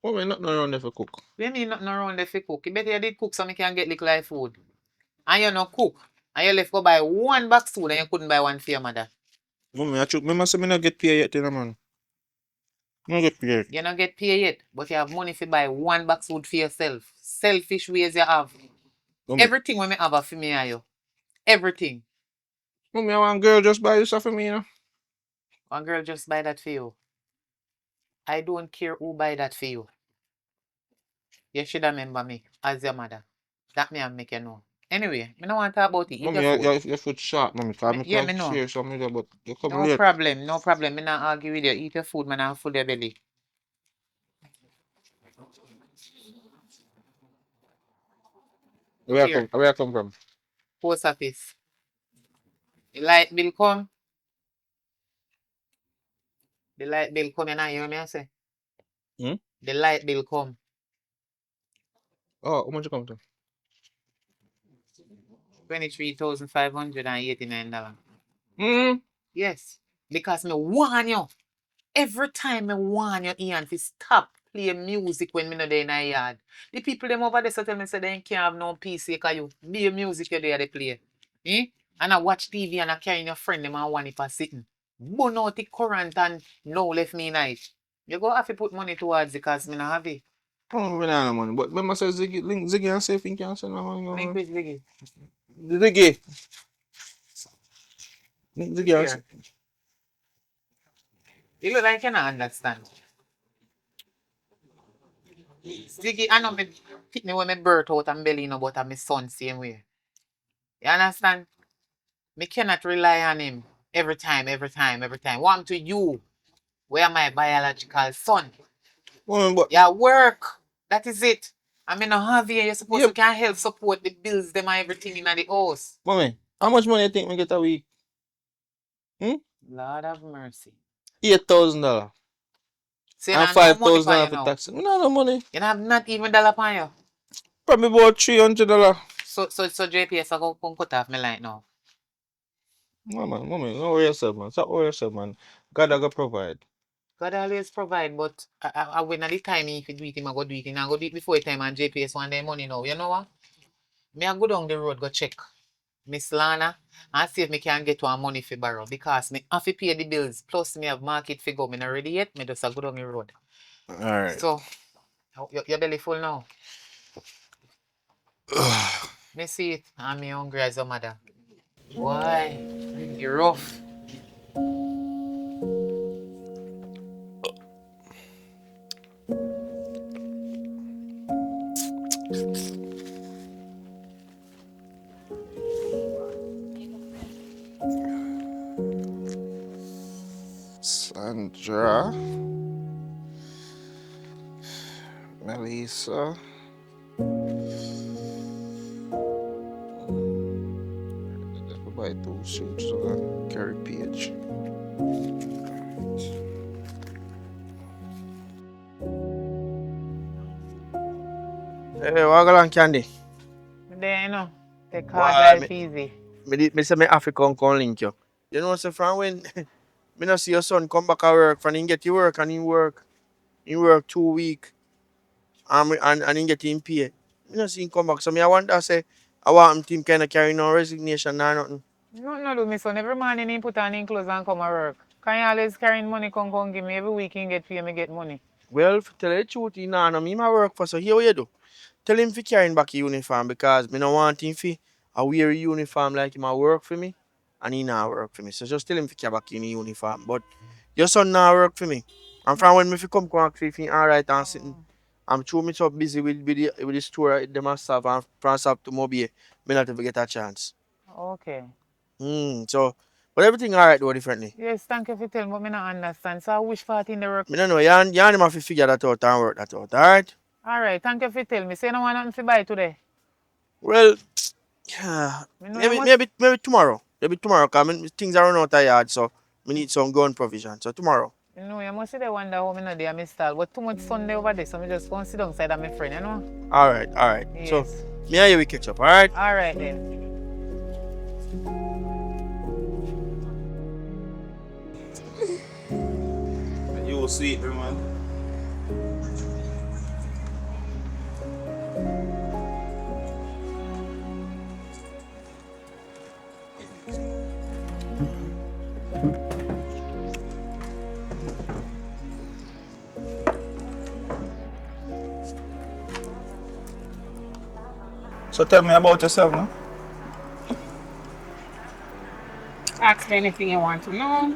What we nothing around there for cook? We mean nothing around there for cook. You better you did cook so me can get little life food. And you no cook. And you left go buy one box food and you couldn't buy one for your mother. Mommy, I remember say me not get paid yet, you know, man. Me not get paid yet. You don't get paid yet, but you have money to buy one box food for yourself. Selfish ways you have. Mommy, Everything when me have a for me and you. Everything. mommy, I want girl just buy this stuff for me, you know. One girl just buy that for you. I don't care who buy that for you. You should remember me as your mother. That me I make you know. Anyway, me don't want to talk about it. Eat Mommy, your food. your food sharp, mommy. Cause me Yeah, can me know. share some with you, but you come No late. problem, no problem. Me not argue with you. Eat your food, man, and full your belly. Here, Where I come from? post office. The light bill come. The light bill come, you know, you hear me I say? Hmm? The light bill come. Oh, how much you come to? $23,589. Hmm? Yes. Because me warn you. Every time me warn you, Ian, to stop playing music when me no dey in the yard. The people them over there so tell me say they can't have no peace because you be music you there they play. Eh? And I watch TV and I carry your friend them and one if I sitting. Burn out the current and now left me night. You go have to put money towards it because me not have it. Oh, we not have money. But remember say Ziggy, link Ziggy and say if you can send my money. Link with Ziggy. Ziggy. Ziggy, Here. You look like you not understand. Sticky, I know me pick me when me birth out and belly no but my son same way. You understand? Me cannot rely on him every time, every time, every time. What happened to you? Where my biological son? Woman, but Yeah, work. That is it. I mean, no have you. You're supposed yeah, to can help support the bills, them and everything in the house. mommy, how much money you think we get a week? Lord have mercy. $8,000 So you don't and have no five money thousand for dollars you for now. taxes. We don't have no money. You don't have not even dollar for you. Probably about $300. So JPS I go come cut off me light now. Mommy, don't worry yourself, man. Stop worry yourself, man. God I go provide. God always provide, but I when at the time if you do it, him I go do it. And I go do it before the time and JPS want their money now. You know what? Me I go down the road go check Miss Lana and see if me can get one money for borrow because me have to pay the bills. Plus me have market figure. Me not ready yet. Me just a go down the road. Alright. So your belly full now. Me see it. I'm hungry as a mother. Why? You're rough. Sandra, Melissa. Buy two suits on carry page. Hey, what go on, Candy? There you know. Take hard Why, life easy. me say me African come link you. You know, say from when me not see your son come back at work, from him get to work and he work 2 week and he get him pay. Me not see him come back. So me I wonder say I want him kind of carry no resignation or nothing. No do me son. Every morning he put on his clothes and come to work. Can you always carrying money come give me every week he get pay me get money. Well, to tell you the truth, he nah, no, me my work for so here what you do. Tell him to carry back his uniform because me no want him to wear a uniform like him a work for me and he not work for me. So just tell him to carry back in uniform. But your son not work for me. And from when me fi come ask if he alright and sitting, I'm sure me so busy with the store them and stuff and from stuff to mobile, me not ever get a chance. Okay. So but everything alright though differently. Yes, thank you for telling me, but me not understand. So I wish part in the work. Me no know, you and him have to figure that out and work that out, alright? Alright, thank you for telling me. Say you don't want nothing to buy today. Well, yeah, Me know you must maybe tomorrow. Maybe tomorrow, because things are running out of yard, so we need some gun provision. So tomorrow. you know, you must see the wonder how me not there, me style. But too much Sunday over there, so me just go and sit down side of my friend, you know? Alright. So Yes. me and you will catch up, alright? Alright then. You sweet, man. So tell me about yourself now. Ask me anything you want to know.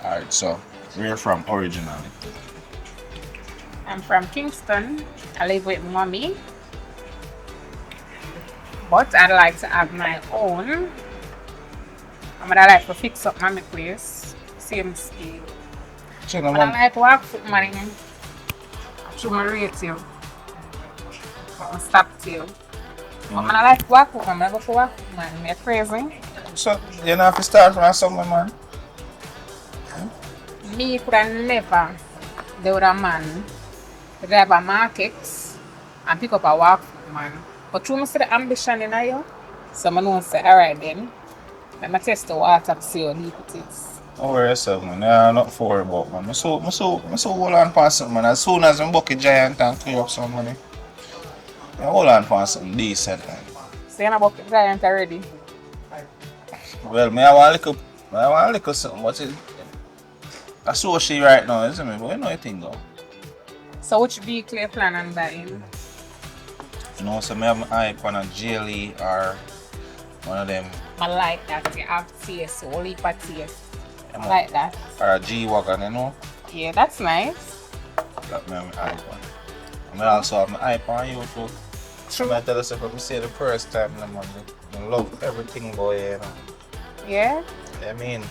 Alright, so where you from originally? I'm from Kingston. I live with mommy. But I'd like to have my own. I'm gonna like to fix up my place. Same scale. So But I like work for money. To my rate you. But I stop to you. But I like work for money. I go for work for money. Me crazy. So you know have to start from somewhere, man. Me could have never deal with a man drive a market and pick up a work for man. But through me see the ambition in you, so I know say, alright then, let me test the water to see how deep it is. Don't worry yourself, man. Yeah, not for worry about, man. I'm so hold on for something, man. As soon as I'm bucket giant and clear up some money, I hold on for something decent, man. So you're not about giant already? Well, I want a little something, but I saw she right now, isn't it? But you know you think though. So which vehicle you plan on buying? You know, so I have my eye on a jelly or one of them. I like that. You have taste, whole heap of taste. You I know, like that. or a G-Wagon, you know. Yeah, that's nice. That me have my eye on. And I also have my eye on you too. True. I tell yourself, if I say the first time, man, I love everything about you, you know. Yeah? I mean,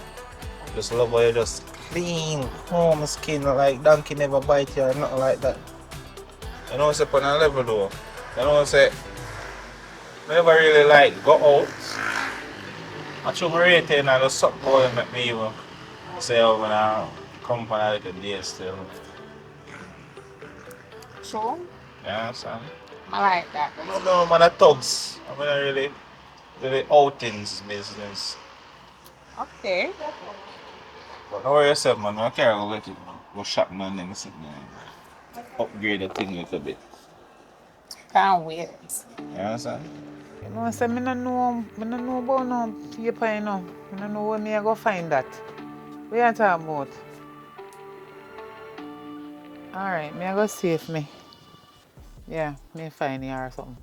just love how you just clean, home skin, like donkey never bite you or nothing like that. You know, say on a level though. You know, say, I never really like go out. I try my rating and just something about it make me even say, oh, when I come for a little day still. True. You understand? I like that. No, man, I thugs. I mean, really outings business. Okay. But how are yourself, man? I can't go get it, man. Go shop, man, and sit there. Upgrade the thing a little bit. Can't wait. You understand? You know, say me no know about no paper, you know. I don't know where me I go find that. What you talking about? Alright, me I go see if me. Yeah, me find it or something.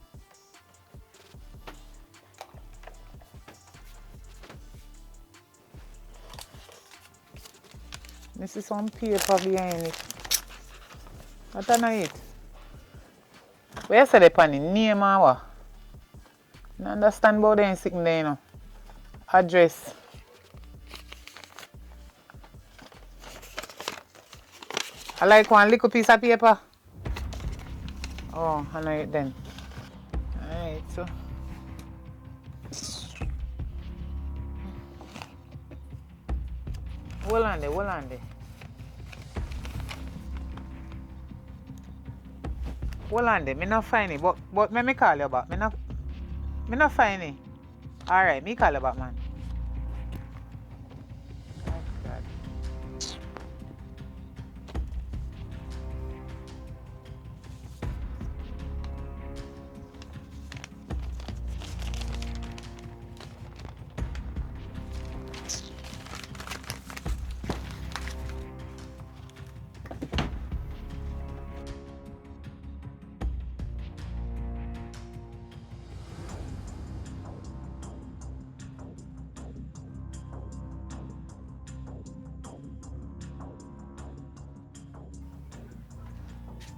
Me see some paper behind it. What on it? Where you say the pan name or what? I don't understand about them sitting there, you know. Address. I like one little piece of paper. Oh, I know it then. Alright, so. Hold on there, hold on there. Hold on there, me not find it, but me call you back. Me not find it. Alright, me call you back, man.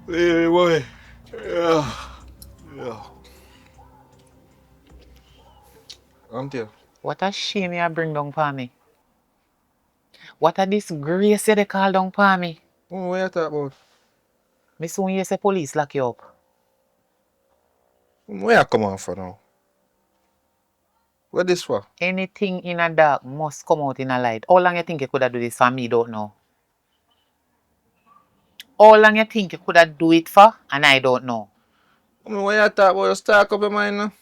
Hey, boy. Yeah. I'm there. What a shame you bring down for me. What a disgrace you they call down for me. Oh, what you talk about? Me soon hear say police lock you up. Where you come on for now? What this for? Anything in a dark must come out in a light. How long you think you could have do this for me, don't know? How long you think you could have do it for, and I don't know? What you talk about? Just talk up your mind now.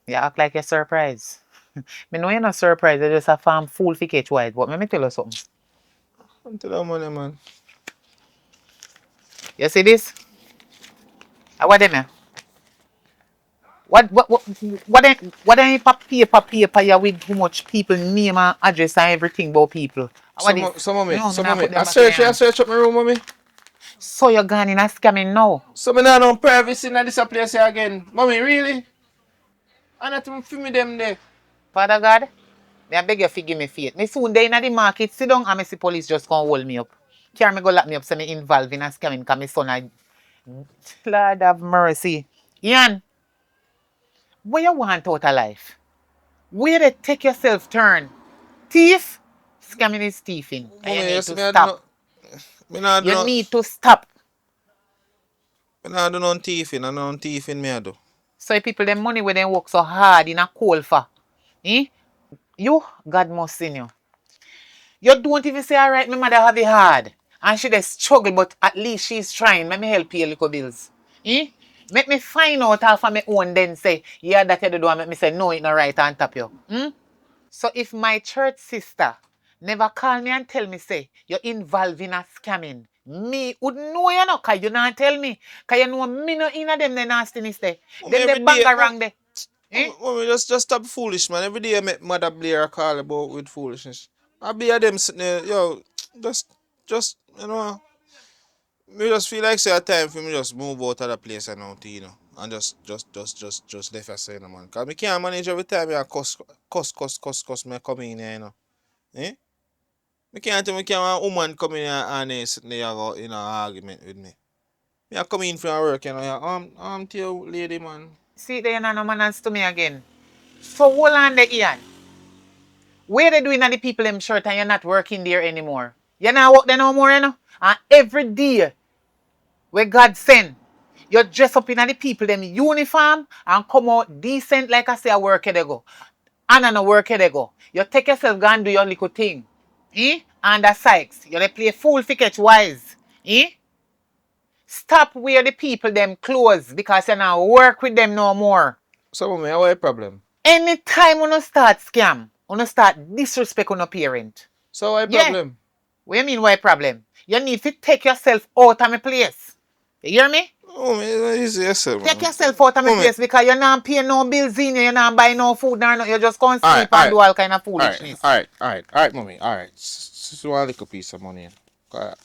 You act like you're surprised. Me know you're not surprised, you're just a farm fool for catch white, but let me tell you something. I'm telling you money, man. You see this? What them here? What any paper you with too much people name and address and everything about people? What this? Some of me. No, me not put them I back in your search hand. up my room, mommy. So you're gone in a scamming now? So me not no privacy in this place here again. Mommy, really? I not even feel me them there. Father God, me I beg you forgive me faith. Me soon day in the market, sit down and me see police just come hold me up. Carry me go lock me up, say me involved in a scamming cause my son I... Lord have mercy. Ian, where you want out of life? Where they take yourself turn? Thief? Scamming is thieving. And you Mommy, you need see to me I do stop. not me not do You no need to stop. me not do no thieving, and no thieving me I do. So people them money where they work so hard in a coal for. Eh? You, God must send you. You don't even say, alright, my mother have it hard. And she just struggle, but at least she's trying. Let me help pay a little bills. Eh? Make me find out half of my own then say, yeah, that you do and make me say, no, it's not right on top you. Hmm? So if my church sister never call me and tell me, say, you're involved in a scamming, me would know you know, cause you not tell me. Cause you know me no in a them the nastiness there. Mommy, Them the every day, banga wrong there. Eh? mommy, just stop foolish, man. Every day I make Mother Blair call about with foolishness. I be a them sitting there, yo, just, you know, me just feel like say a time for me just move out of the place and out, you know. and just left us saying, man. Cause me can't manage every time I cuss me come in here, you know. Eh? Me can't want a woman come in here and sit there go in an argument with me. Me I come in from work, you know, yeah, to you lady man. See, they no manners to me again. So hold on there, Ian. Where they doing at the people them shirt and you're not working there anymore? You not work there no more, you know? And every day where God send, you dress up in the people them uniform and come out decent like I say I work they go. And I no work they go. You take yourself go and do your little thing. Eh? And the Sykes. You dey play fool fi catch wise. Eh? Stop wear the people them clothes because you not work with them no more. So me, what a problem? Anytime you start scam, you start disrespect on a parent. So what a Yeah. problem? What you mean why problem? You need to take yourself out of my place. You hear me? Oh me, it's yourself, man. Take yourself out of my Oh, me. place because you're not paying no bills in you not buy no food, nor no, you just come sleep and do all kind of foolishness. Alright, mommy, alright. Just one little piece of money.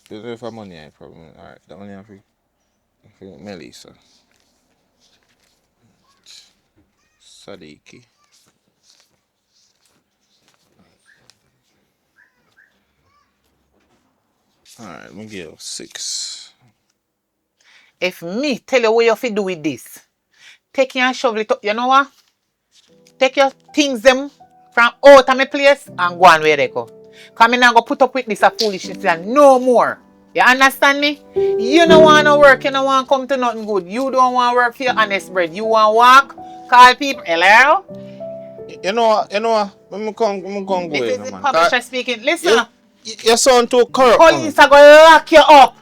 There's no money, problem. Alright, the money for Melissa. Sadiki. Alright, me give 6. If me tell you what you have to do with this, take your shovel it up, you know what? Take your things them from out of my place and go on where they go. Because I not go put up with this foolishness and no more. You understand me? You don't want to work, you don't want to come to nothing good. You don't want to work for your honest bread. You want to walk, call people, hello? You know what? I'm going go This in, is the man. publisher speaking. Listen, You sound too corrupt, police man. are going to lock you up.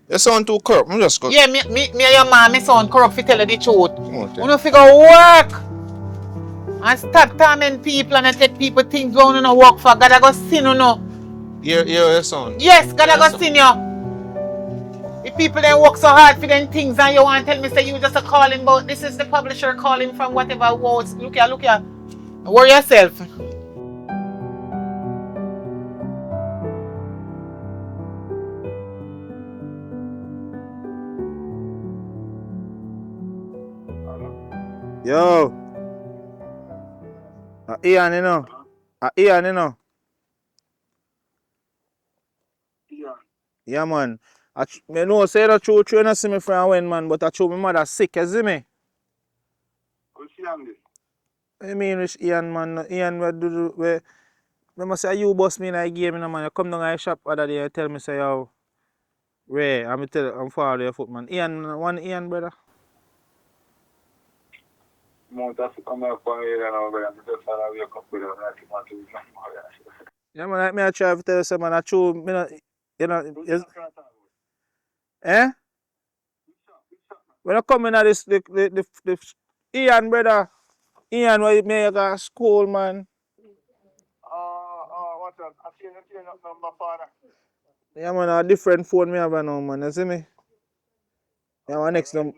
You sound too corrupt. I'm just go. Yeah, me and your mom, me sound corrupt to tell you the truth. Okay. You don't figure work. And stop tormenting people and take people things down and work for. God, I go sin you know. Your son. Yes, God, I go sin you. The people then work so hard for them things and you want to tell me say you just a calling but this is the publisher calling from whatever words. Look here. Worry yourself. Yo. Ian, you know. Ian, you know. Yeah, man. Me know say the truth, you not see me from when, man, but I show my mother sick, you see me? What's Ian this? I mean, which Ian, man, Ian, where remember say you boss me in a game, you know, man. You come down to the shop other day and tell me, say, yo, Ray, I'm follow your foot, man. Ian, one Ian, brother. That's come up for me and over and just wake up with a want to Yeah, man, like me I try to tell you, say, man, I true, me not, you know, eh? When I come in at this, the Ian, brother, Ian, where you make a school, man. what's that? I see you number father. Yeah, man, a different phone me have now, man, you see me? Yeah, man, next time.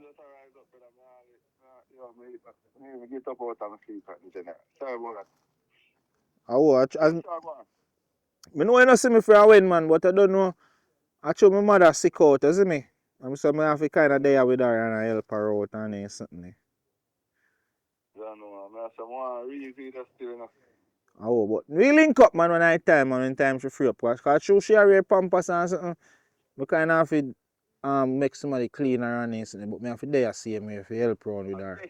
Get up out of sleep. Sorry about that. Me know you don't see me for a win, man, but I don't know. I show my mother sick out, you see me? So I have to kind of there with her and I help her out and something. Yeah, no, man. I want really feel that still enough. But we link up, man, when I time, man, when time she free up. Because she wear pampers and something. I kind of have to make somebody clean her and something. But I have to there see me if you help around with her.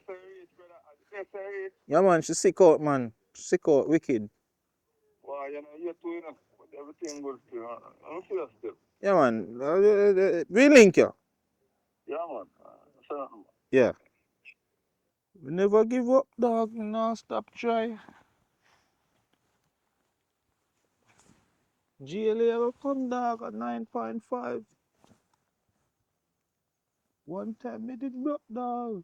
Yeah, man, she sick out, man. Sick out, wicked. Well, you know, you're too enough. But everything good still. I'm sure still. Yeah, man. We link you. Yeah, man. Certain. Yeah. We never give up, dog. No, stop try. GLA will come, dog, at 9.5. One time it did block, dog.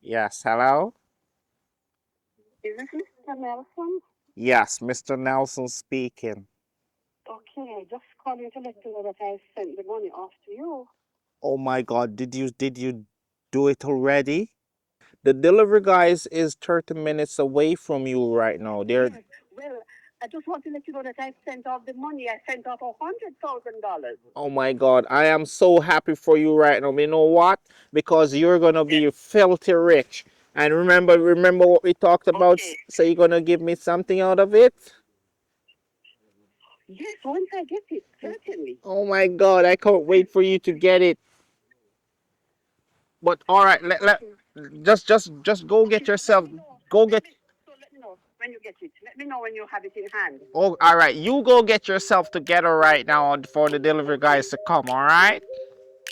Yes, hello? Is this Mr. Nelson? Yes, Mr. Nelson speaking. Okay, just calling to let you know that I sent the money off to you. Oh my god, did you do it already? The delivery guys is 30 minutes away from you right now. They're Yes, well, I just want to let you know that I sent off the money. I sent off $100,000. Oh my God, I am so happy for you right now. You know what? Because you're gonna be filthy rich. And remember what we talked about? Okay. So you're gonna give me something out of it? Yes, once I get it, certainly. Oh my God, I can't wait for you to get it. But all right, just go get Okay, so let yourself. me know. Go get. Let me know when you get it. Let me know when you have it in hand. Oh, all right. You go get yourself together right now for the delivery guys to come. All right.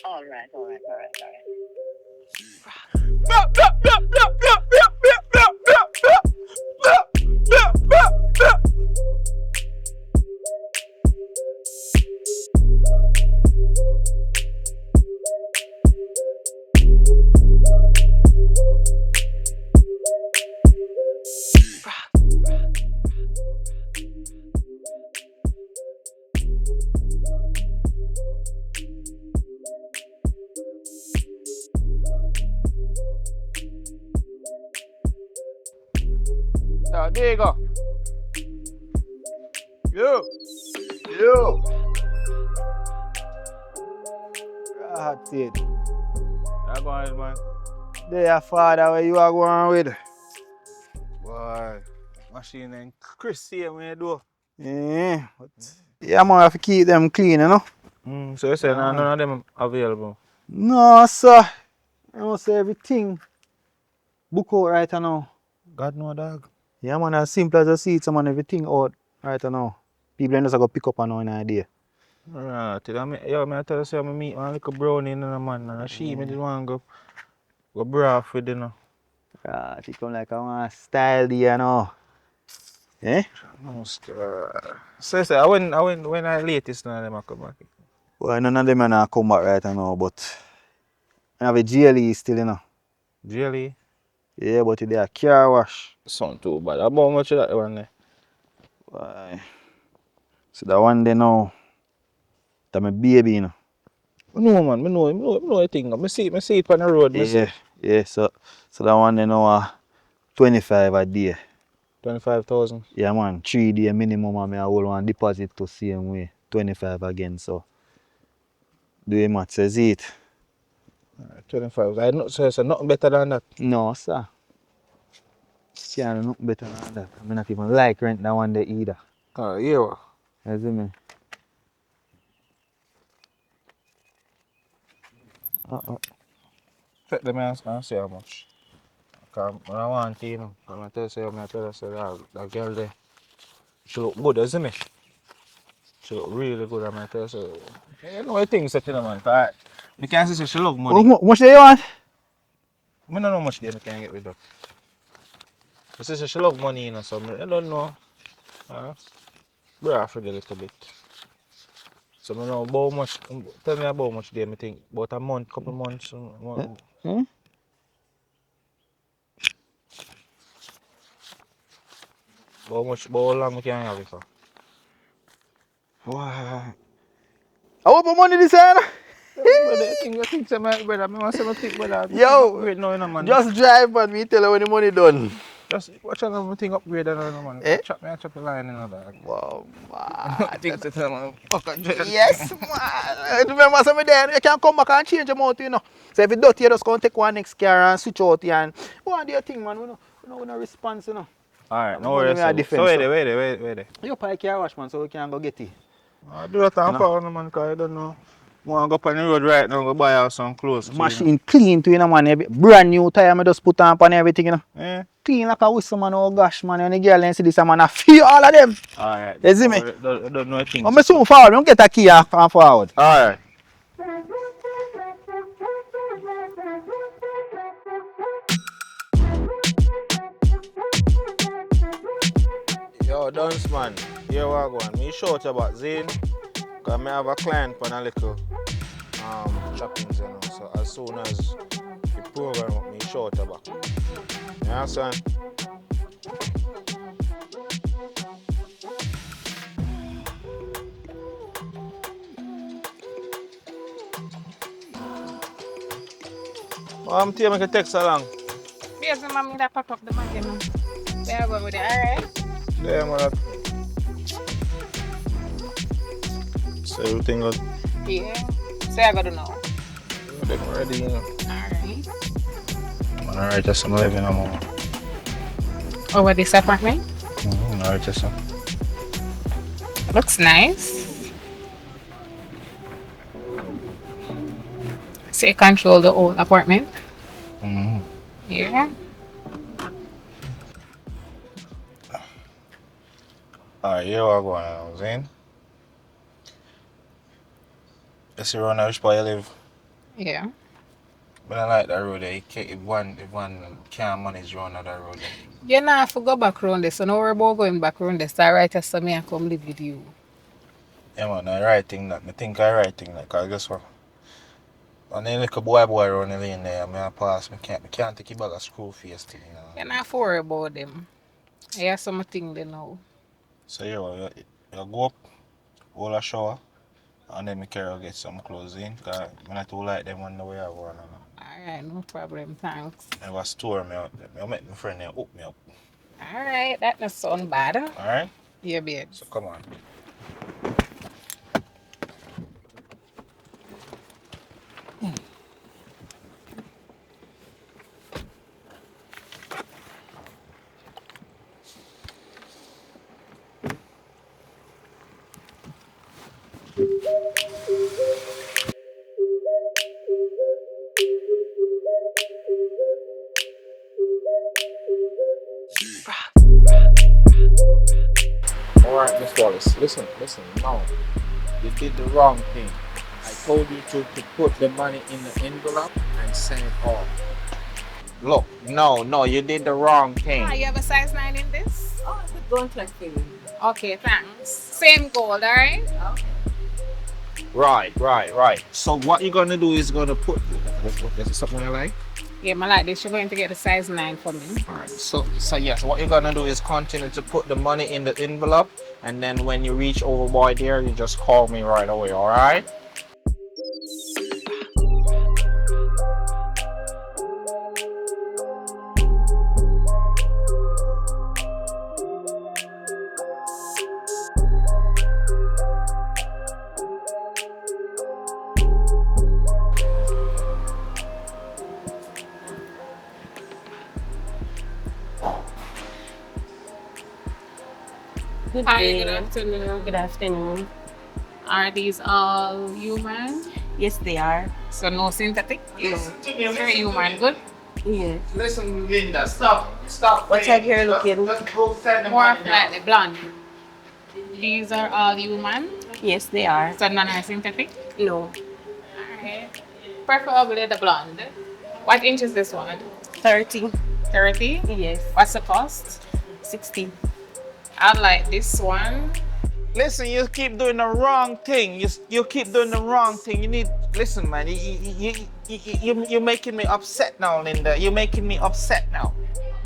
All right, all right, all right, all right. There you go. You. You. That's it. How going, man? There, father, where you are going with? Boy, machine and Chris here when you do. Yeah, yeah, man, I have to keep them clean, you know? So you say none of them available? No, sir. I don't say everything book out right now. God no dog. Yeah, man, as simple as I see it, man, everything out right now. People just go pick up on an idea. Right. I tell you, say I meet one little brownie in a man, and she me did want to go braff with dinner. Ah, she come like I want style there, you know. Eh? No stir. So when I latest none of them I come back. Well, none of them are not come back right now, but I have a GLE still, you know. Really? Yeah, but they are car wash. Sound too bad. How much is that one there? Why? So that one there now, that's my baby, you know. No man, I know the thing. I see it on the road, I see Yeah, it. yeah, so that one there now 25 a day. 25,000. Yeah, man, 3 day minimum, and I hold one deposit to same way, 25 again, so do your math, says it. 25. I not say nothing better than that. No, sir. Can't do nothing better than that. I not even like rent that one there either. Oh, yeah. You see me? Check the man and see how much. Because I want to, you know. I tell you, say that girl there. She look good, isn't it? She look really good, I tell you. So, you know the things that you know, man. But you can't say she love money. How much do you want? I don't know how much they can get rid of. She says she love money, you know, so I don't know. Bro, for a little bit. So I know about how much, tell me about how much they think. About a month, couple months. Hmm? About how long we can have it for. Wow. I want my money this year. Brother, I think so, my brother. I want to think, brother. I think Yo, upgrade now, you know, man. just drive man, me tell you when the money done. Just watch out, I think upgrade now, you know, man. Eh? Chop the line, you know, dog. Wow, I think man. so, man. Fuck a dread. Yes, man. Remember something there, you can come back and change them out, you know. So if you don't, you just go and take one next car and switch out here and go and do your thing, man. We no response, you know. Alright, no Money worries. me a So defense. wait there. You pay car wash, man, so we can go get it. I do that You time know? for man, because I don't know. I want to go up on the road right now, go buy out some clothes. Machine clean too, you know, man. Brand new tire, I just put on everything, you know. Yeah. Clean like a whistle, man. Oh gosh, man. When the girl and see this, man, I feel all of them. Alright. You see me? I don't know a thing. I'm soon forward. Don't get a key and forward. Alright. Yo, Duns man, here we go. Me short about Zane, because I have a client for a little shoppings, you know. So as soon as the program up, me short about. You understand? I'm telling you, text along. There's the mommy that pack up the bag, you know. They are going with it, alright? Yeah, man. So everything good? Yeah. Say I gotta know. Then we're ready, you know. Alright. Alright, just some living on mama. Over this apartment? Alright, just some. Looks nice. So you control the whole apartment? Yeah. Alright, you are going now, Zane. You see around which part you live? Yeah. But I like that road there. If one can't manage around that road there. You know, I have to go back round this, so no worry about going back round this. Alright, so me I come live with you. Yeah man, I right thing that. I think I right thing that, cause guess what? And then like a boy around the lane there, I pass, I can't take a bag of screw face thing, you know. You not have to worry about them. I have something they know. So you go up, hold a shower, and then I carry get some clothes in, cause I not too like them on the way I go on. Alright, no problem, thanks. I was store me out there. I met my friend there hook me up. Alright, that not sound bad. Alright? Yeah, babe. So come on. Alright, Miss Wallace, listen, no. You did the wrong thing. I told you to put the money in the envelope and send it off. Look, no, you did the wrong thing. Ah, you have a size 9 in this? Oh, I could go and collect for you. Okay, thanks. Same gold, alright? Okay. Right. So what you're gonna do is gonna put this something I like? Yeah, I like this. You're going to get the size 9 for me. Alright, so yes, what you're gonna do is continue to put the money in the envelope, and then when you reach overboard there, you just call me right away, alright? Good Hi, day. good afternoon. Good afternoon. Are these all human? Yes, they are. So no synthetic? No. Very human, good? Yes. Listen, Linda, stop. What's your hair looking? More of like the blonde. These are all human? Yes, they are. So none are synthetic? No. Alright. Preferably the blonde. What inch is this one? 30. 30? Yes. What's the cost? 60. I like this one. Listen, you keep doing the wrong thing. You keep doing the wrong thing. You need listen, man. You're making me upset now, Linda. You're making me upset now.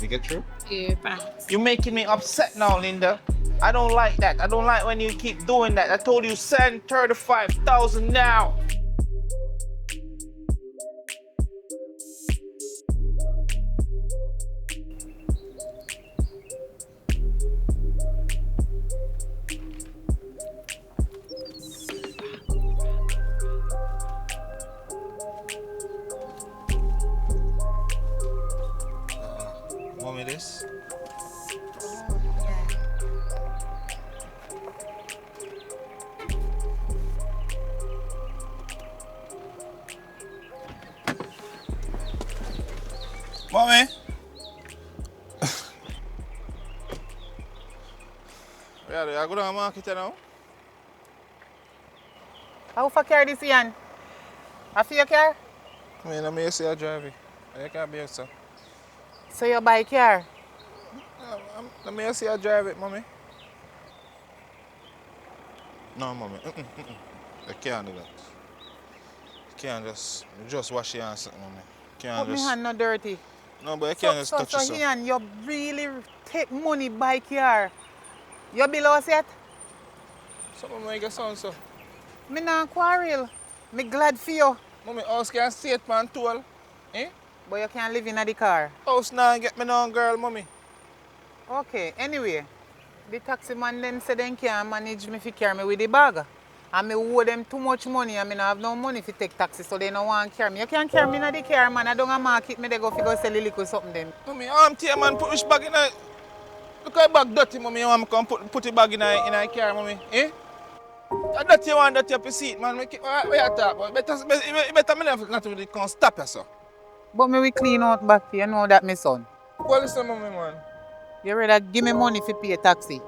You get true? Yeah, thanks. You're making me upset now, Linda. I don't like that. I don't like when you keep doing that. I told you send 35,000 now. Mommy, this. Mommy. Yeah, I go down the market now. How far carry this Ian? I feel your car? I mean, let me see I drive it. I can't be outside. So you buy car? Let me see I drive it, mommy. No, mommy. I can't do that. You can't just wash your hands, mommy. Can't Put just. me hand not dirty. No, but I can't just touch So yourself. Ian, you really take money buy car. You bill us yet? Something make a sound, so. Me not quarrel. Me glad for you. Mommy, house can stay at man tool. Eh? But you can't live in the car. House now get me now, girl, mommy. Okay, anyway. The taxi man then said they can't manage me if he carry me with the bag. And me owe them too much money and me not have no money to take taxi, so they don't want to carry me. You can't carry me in the car, man. I don't a market, me they go figure sell a little something then. Mommy, arm tear man, put which bag in a... Look at bag dirty, mommy. You want me come put the bag in a car, mommy? Eh? That dirty one, dirty up your seat, man. What you talk about? Better me not really can stop you, sir. But me we clean out back here, you know that, my son. Well, listen, mommy, man. You rather give me money to pay a taxi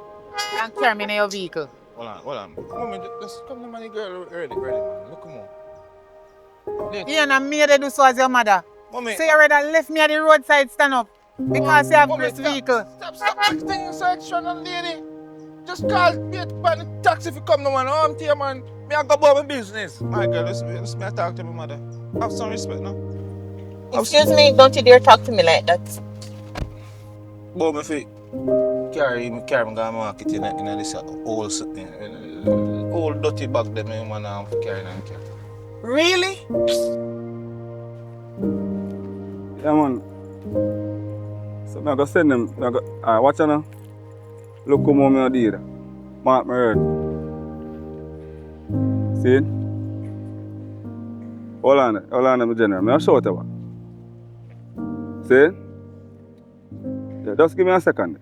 and carry me in your vehicle. Hold on. Mommy, just come to my girl early, man. Look, come on. You and me they do so as your mother. Mommy. So you rather left me at the roadside stand up because you have this vehicle. Stop acting you such a lady. Just call me a taxi if you come no man. Arm tear, man. Me I go about my business. My girl, listen me I talk to my mother. Have some respect now. Excuse me, don't you dare talk to me like that. Boy, my feet. Carry me go market in this old dirty bag them me man have to carry and carry. Really? Yeah, man. So I go send them. Watch out now. Look how me did. Mark my word. See? Hold on, my general. Me a shout about. See? Yeah, just give me a second.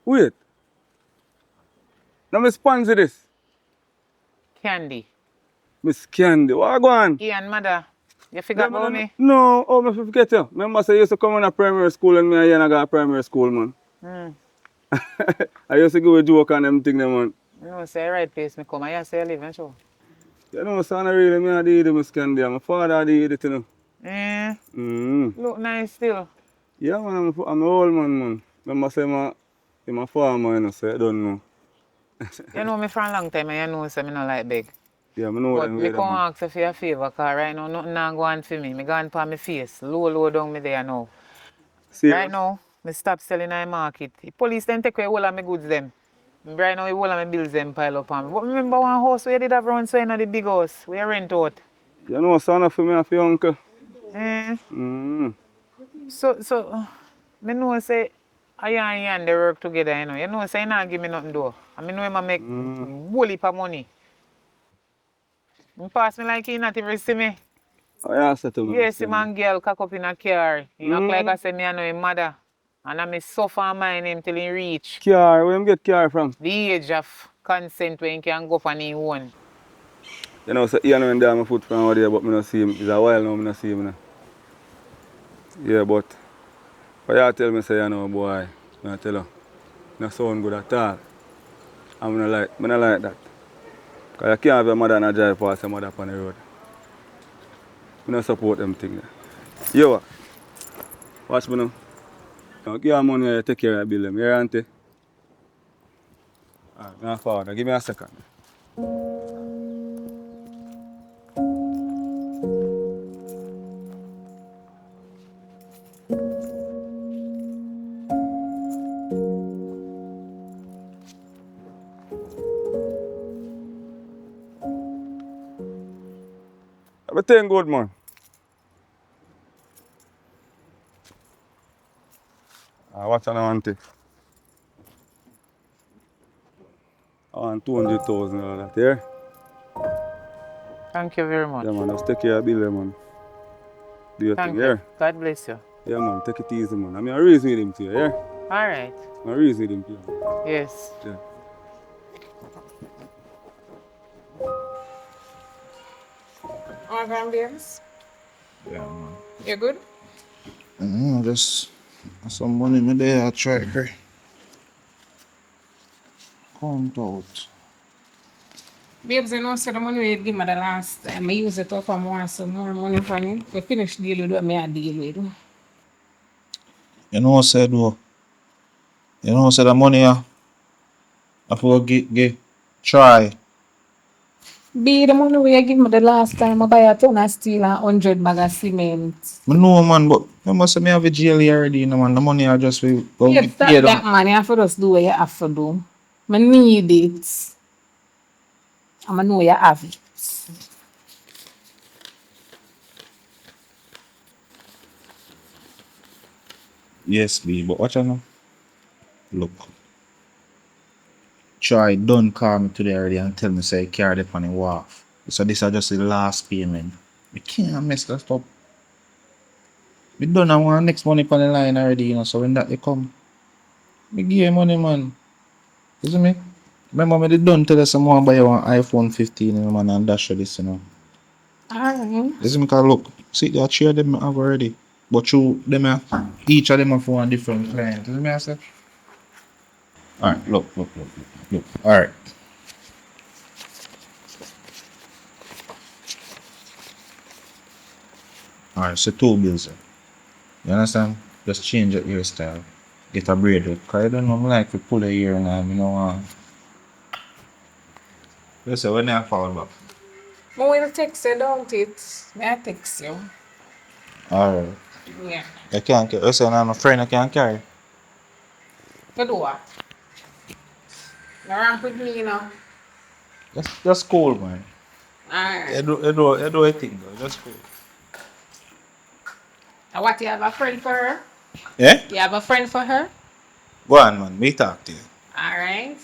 Wait. Now me sponsor this. Candy. Miss Candy. What go on? Ian, mother. You forgot about me? No, oh, me forget you. Remember say you used to come in a primary school and me and you got a primary school, man. I used to go with joke and them thing, man. No, say right place me come. I say I live and show. You know, son, really, me I did it, Miss Candy. My father did it, you know. Look nice still. Yeah, man, I'm an old man. Remember say I'm a farmer, you know, so I don't know. You know me for a long time and you know say me not like beg. Yeah, I know but them me way, come man. ask you for a favor, because right now nothing not going for me. Me gone for my face. Low down me there now. Serious? Right now, me stop selling in the market. The police then take away all of my goods them. Right now, all of my bills them pile up on me. But remember one house where you did have run so in the big house, where you rent out. You know, son, for me and for your uncle. So, me know say I and they work together, you know. You know say you not give me nothing though. I mean, know him make whole heap of money. He pass me like he not even see me. Oh, yeah, I said to me. Yes, him and girl cock up in a car. He act like I say me I know him mother. And I me suffer and mind him till he reach. Car, where him get car from? The age of consent when he can go on his own. You know, so Ian went down my foot from over there, but me not see him. It's a while now, me not see him now. Yeah, but what you tell me say, you know, boy, I tell you, not sound good at all. And me not like that. Because you can't have your mother and a drive past your mother upon the road. I don't support them things. Yo, watch me now. Now give her money and take care of your bill. You hear, auntie? Alright, now forward. Give me a second. Everything good, man. Watch out now, auntie. I want 200,000 and that, yeah? Thank you very much. Yeah, man, just take care of your bill, man. Do your Thank thing, you. yeah? God bless you. Yeah, man, take it easy, man. I mean, I reason with him too, yeah? All right. I reason with him too. Yes. Yeah. All grandparents? Yeah, man. You good? Just some money me there, I try to count out. Babes, you know, so the money we give me the last time, I use it up and want some more money from you. We finish deal with what me I deal with. You know, said though. You know, said the money I for get try. Be the money we give me the last time, I buy a ton of steel and 100 bag of cement. I know, man, but you must say me have a jail already, you know, man. The money I just will go You get stop paid. that money, you have to just do what you have to do. I need it. I know you have it. Yes, B, but watch out now. Look. Troy done call me today already and tell me say he carried it on the wharf. So this is just the last payment. We can't mess that up. We done have one next money on the line already, you know, so when that they come, me give you money, man. You see me? Remember me did done tell you someone buy you one iPhone 15, you know, man, and dash you this, you know. Alright. You see me? Cause look, see there are three of them I have already. But you them each of them are for one different client. You see me I say? Alright, look. Alright. Alright, so two bills. You understand? Just change your hairstyle. Get a braid with. Cause I don't know, I like to pull a hair now, you know. Listen, when I fall back. I will text you, don't it? May I text you? Alright. Yeah. I can't carry. You say I'm a friend I can't carry. You do what? You ramp with me, you know? Just cool, man. Alright. You do a thing though. Just cool. And what, you have a friend for her? Yeah? You have a friend for her? Go on, man. Me talk to you. Alright.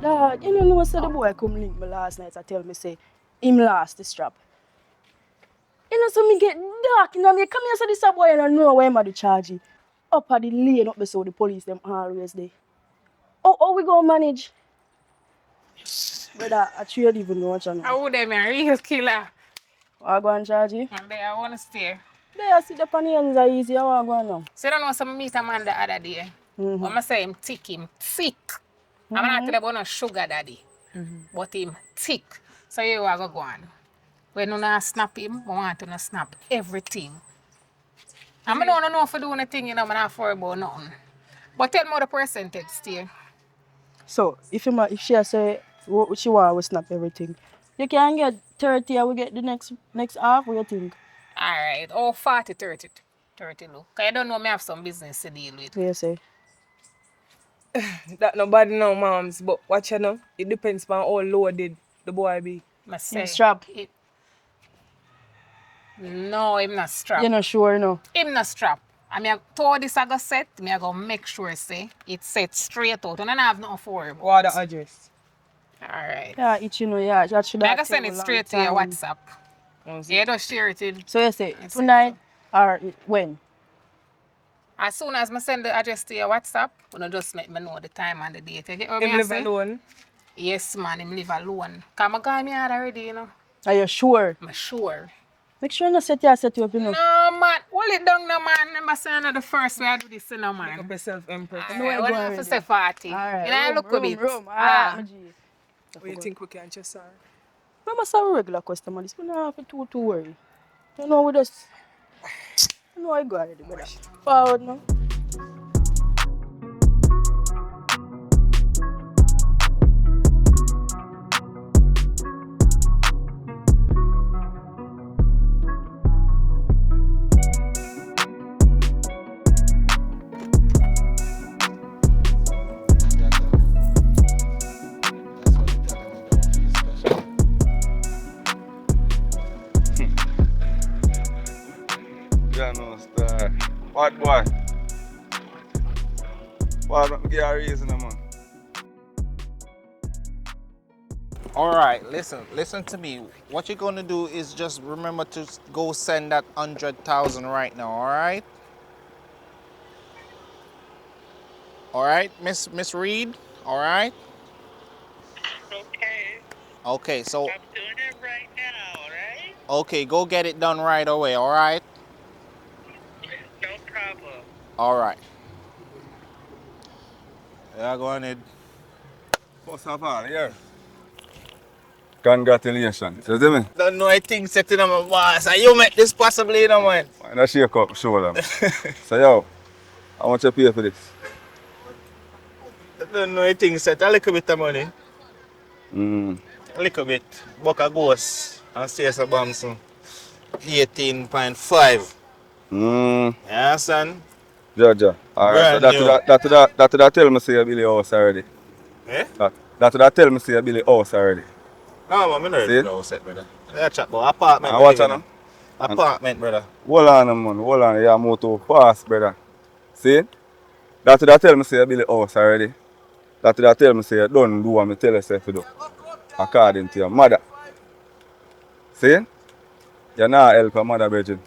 Dad, you know so the boy come link me last night and tell me say him lost the strap. You know so me get dark, you know me come here so this a boy and I know where am I the charge it. Up at the lane up so the police them always there. How we gonna manage? Brother, I don't even know what you know. I would have been a real killer. I go and charge you? And there I want to stay. There I see the pan hands are easy, how I go now? So you don't know some meet a man the other day. When I say him thick. I'm not tell you about no sugar daddy. But him thick. So you are go on. When you not snap him, I want to snap everything. I don't know if I do anything, you know, I'm not for about nothing. But tell me the percentage still. So if she say what she want we snap everything. You can get 30 and we get the next half, what you think? Alright. Oh, 40, 30. 30 look. Because I don't know me have some business to deal with. What you say? That nobody know, moms, but watch you know. It depends on how loaded the boy be. Must say. Strap. No, him not strap. You're not sure, no? Him not strap. I mean, told this I go set, me I go make sure say it's set straight out. And I don't have nothing for him. What the address? Alright. Yeah, it you know, yeah. That should I have go send it straight to your WhatsApp. Yeah, just share it in. So you say tonight or when? As soon as I send the address to your WhatsApp, you just let me know the time and the date. You get what Him I live say? alone? Yes, man, him live alone. Because I got me out already, you know. Are you sure? I'm sure. Make sure you not set you up, you know. No, man. Hold it down, no, man. Remember saying the first way I do this, you know, man. Make up yourself, Empress. I know I have to say 40. Alright, You know, look a bit. Alright, What you think we can just say? Remember some regular customer, this one not have to worry. You know we just you know I go already, brother. Forward now. Yeah, no star. What boy? What don't give a reason, man? Alright, listen to me. What you're gonna do is just remember to go send that 100,000 right now, alright? Alright, Miss Reed? Alright? Okay, so I'm doing it right now, alright? Okay, go get it done right away, alright? No problem. Alright. Yeah, go on, Ed. First of all, yeah. Congratulations. You see me? Don't know I think setting on my boss. And you make this possibly, you know, man. And I shake up shoulder. So yo, how much you pay for this? Don't know I think set a little bit of money. A little bit. Buck a ghost and stay a bomb so 18.5. You understand? Ja. Alright, so that tell me say you build your house already. Eh? That would have tell me say you build a house already. No, man, I'm not See? ready for the house yet, brother. I chat about apartment. And watch on. Apartment, brother. Hold on, man. Hold on. You're more too fast, brother. See? That would have tell me say you build a house already. That would have tell me say you don't do what I tell yourself to do. According to your mother. See? You're not help your mother, Bridget.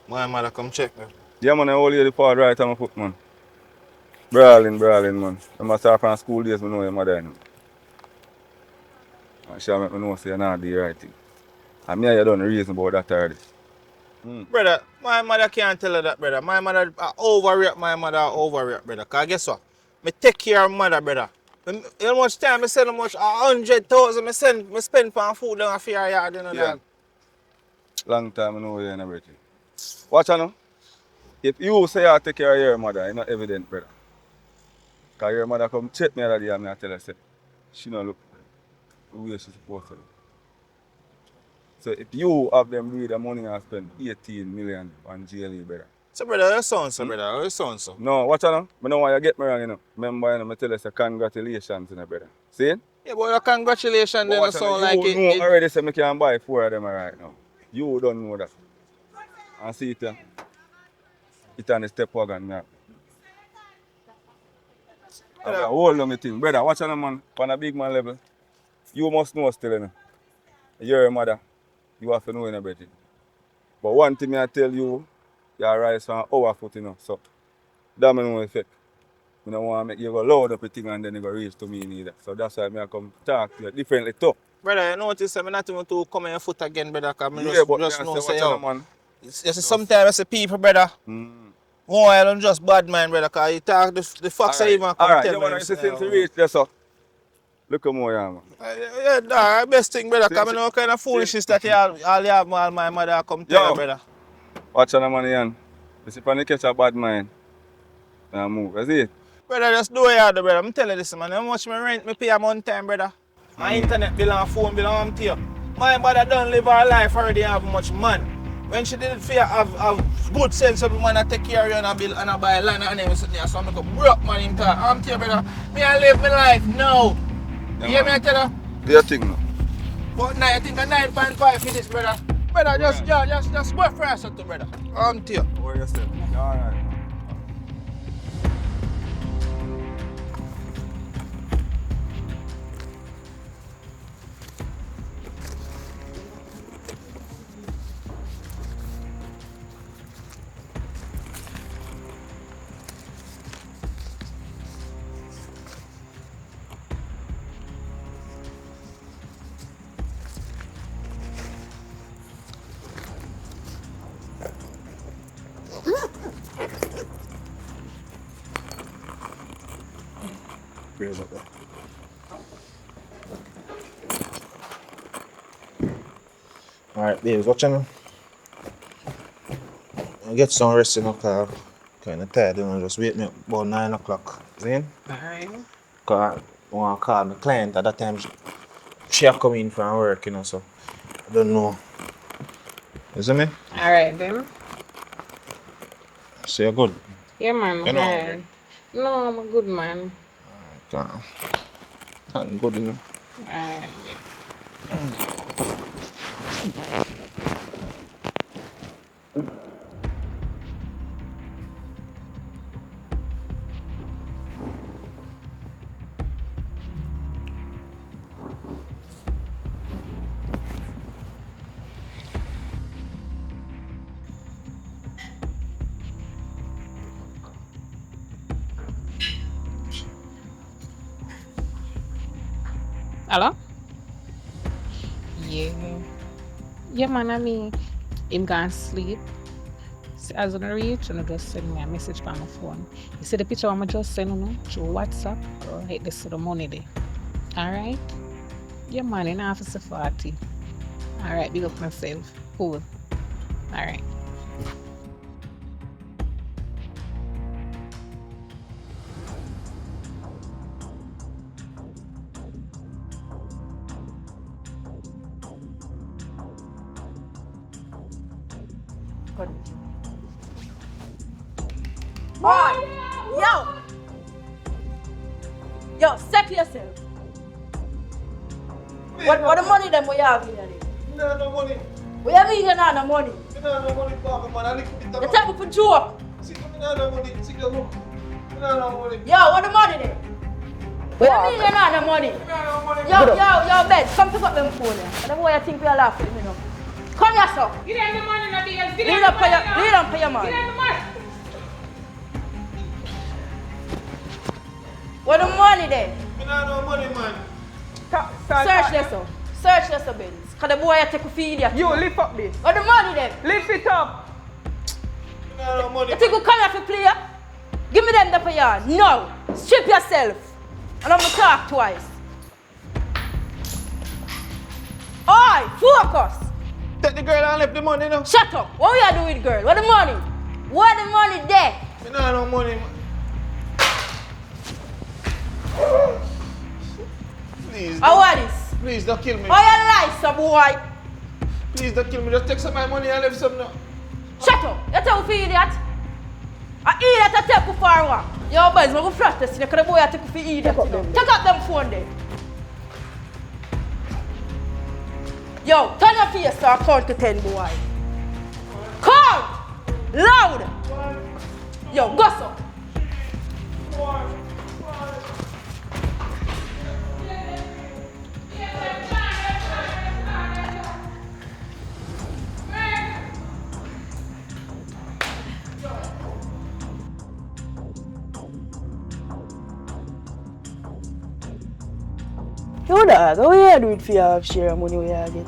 My mother come check me. Yeah, man, I hold you the part right on my foot, man. Brawling, man. I must start from school days, I know your mother. You know. And she make me know say you're not do the right thing. And me and you done reason about that already. Brother, my mother can't tell her that, brother. My mother overreact, brother. Because guess what? Me take care of mother, brother. You know how much time I send how much? 100,000 I spend for food down a fair yard, you know Yeah. that. Long time I know you and everything. Watch out now. If you say you take care of your mother, it's not evident, brother. Because your mother come check me the other day and I tell her, say, she don't look the way she's supposed to look. So if you have them read the money and spend 18 million on GLE, brother. So, brother, your son, so, brother. Your son, so. No, watch out now. I don't want you to get me wrong, you know. Remember, you know, I tell you, say, congratulations, you know, brother. See? Yeah, but congratulations, then it sound like you know already say I can buy 4 of them right now. You don't know that. And see it, it on the step wagon now. Hold on, me thing. Brother, watch out, man. On a big man level, you must know still, you know. You're a mother. You have to know, you know, brother. But one thing I tell you, you rise from our foot, you know. So, that may no effect. I don't want to make you go loud up a thing and then you go reach to me neither. So that's why I come talk to you differently too. Brother, you notice I'm not even to come on your foot again, brother, because I just know, say, you see, sometimes I say people, brother, more I don't just bad mind, brother, because you talk, the facts right. Even come tell me. You want to see reach there, so. Look at more, yeah, man. Yeah, nah, best thing, brother, because I know what kind of foolishness that all my mother come tell me, brother. Watch on the money, Ian. You see, when you catch a bad mind, now move, you see it? Brother, just do it, brother. I'm telling you this, man. How much my rent, me pay a month time, brother. My internet bill and phone bill, I'm tell you. My mother don't live her life already have much money. When she did it for you, have good sense of man, I take care of you and I build and I buy land and everything sitting there. So I'm going to broke man in time. I'm tell you, brother, me I live my life now. You hear me, I tell you? Do your thing now. But now I think a 9.5 for this, brother. Brother, just work for yourself, brother. I'm tell you. Work yourself. All right. Alright, babes, watch out. I'll get some rest in the car. Kind of tired, you know, just wake me up about 9 o'clock. See? Alright. Because I want to call my client at that time. She have come in from work, you know, so I don't know. You see me? Alright then. So you're good? Yeah, man. You know, Alright. No, I'm a good man. I'm good, you know. Alright. Hello? Yeah. Yeah, man, I mean, him gone sleep. As I reach, and just send me a message on my phone. You see the picture I'm just send you through WhatsApp or hit this to the money there. Alright? Yeah, man, in office 40. Alright, big up myself. Cool. Alright. Boy! Yo! Yo, settle yourself. What the money them we have in here? No, no money. What you mean you not no money? No money, Papa, man. I You tell me for joke. See, no money. See, look. No money. Yo, what the money then? What you mean you not no money? Yo, Ben, come pick up them phone here. I don't know why you think we are laughing at me now. Come here, sir. Give them the money, no deals. Give Lead them up the money, for your man. Give them the money. What the money then? Me not no money, man. Search this up. Search this up, Ben. Cause the boy you take a feed you. You lift up this. What the money then? Lift it up. Me not no money. You think you come here for play? Give me them for you. No. Strip yourself. And I'm gonna talk twice. Oi, focus. Take the girl and left the money, no? Shut up. What we are doing with girl? What the money? What the money there? Me not no money, man. Please. How are this? Please don't kill me. Oh, you lie, some boy. Please don't kill me. Just take some of my money and leave some now. Shut up. You tell me for idiot. I idiot I take you for a walk. Yo, boys, I'm going to practice you because the boy I take you for idiot. Take up them phone there. Yo, turn your face so I count to 10, boy. Count! Loud! Yo, go so. Yo, dog, how you do it for your share money we you get?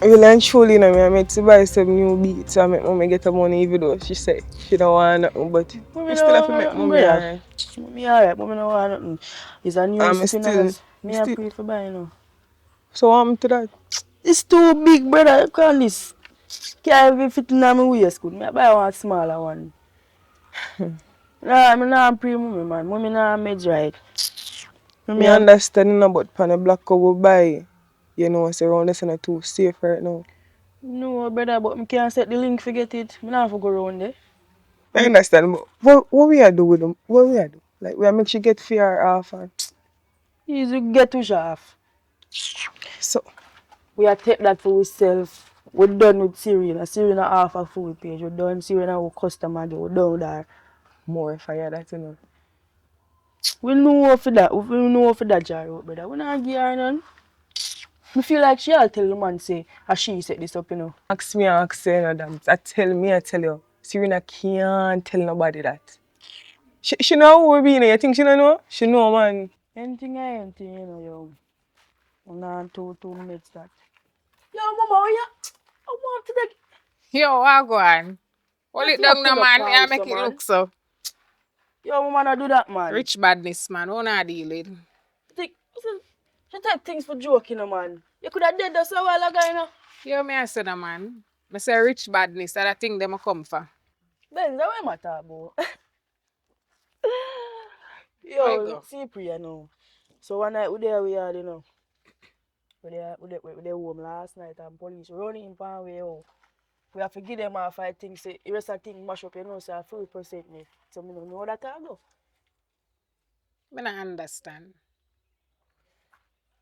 Well, and truly, you know, I made to buy some new beats, so I make mommy get the money even though she say she don't want nothing, but I still have to make mommy alright. Mommy alright, mommy don't want nothing. It's a new spinners. Me I pay for buying now. So what happened to that? It's too big, brother. You can't this. Can't even fit in my waist. Me I buy one smaller one. Nah, I'm not pre mommy, man. Mommy not made right. Me understand, you know, but pan a black cover buy, you know, it's around this and too safe right now. No, brother, but me can't set the link, forget it. Me not have to go around there. I understand, but what we are do with them? What we are do? Like, we are make she get fear off and... Easy get to off. So... We are take that for ourselves. We're done with Serena. Serena half a full page. We're done Serena with customer. We're done with that. More fire that, you know. We know for that. We know for that, Jaro, brother. We not give her none. I feel like she'll tell the man, say, as she set this up, you know. Ask me and ask her, you know, that. I tell you. Serena can't tell nobody that. She know who we be, you know. You think she don't know? She know, man. Anything, you know, yo. I'm not too minutes that. Yo, mama, I want to take... Yo, I go on. Hold it down now, man. I make it look so. Yo, mama, not do that, man. Rich badness, man. Who not deal with? She take things for joking, man. You could have did that so while ago, you know. Yo, me I say that, man. I say rich badness, that I think them come for. Ben, that way matter, bro. Yo, see Priya now. So one night we had, you know. We there home last night and police running in pan way out. We have to give them a 5 things, say, the rest of things mash up, you know, so 3% me. So I don't know what that go. I don't understand.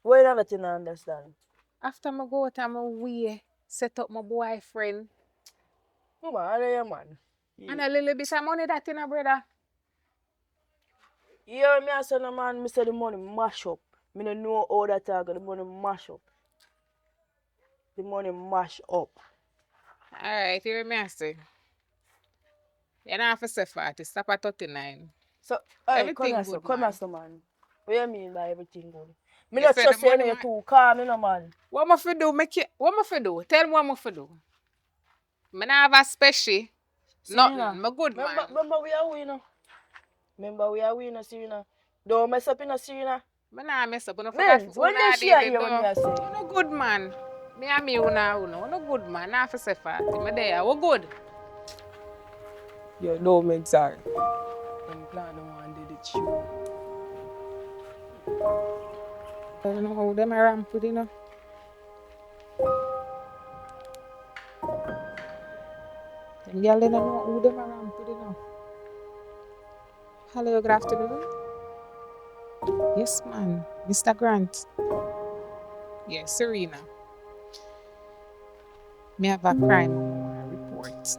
Why not you not understand? After I go out my way, set up my boyfriend. Mama, I know man. And a little bit of money that in a brother. Yeah, me and son man, me say the money mash up. Me don't know how that the money mash up. The money mash up. Alright, hear me I say. You don't have to say 40, stop at 39. So, everything good, come here, man. What you mean by everything good? Me You not say trust the you, money you're too calm, you know, man. What am I for do? What am I for do? Tell me what am I for do. I have a special. Nothing. I'm good, man. Remember we are winner. Remember we are winner, Serena. Don't mess up in a Serena. I don't mess up. I don't Ben, forget when they share you, when you say. I'm no good, man. Me and me, I'm no good, man. I have to say 40. I'm there. We're good. Yo, no, man, sorry. I'm glad no one did it, you. I don't know how them are rampant, you know. Them girls don't know who them are rampant, you know. Hello, good afternoon. Yes, man. Mr. Grant. Yeah, Serena. Me have a crime report.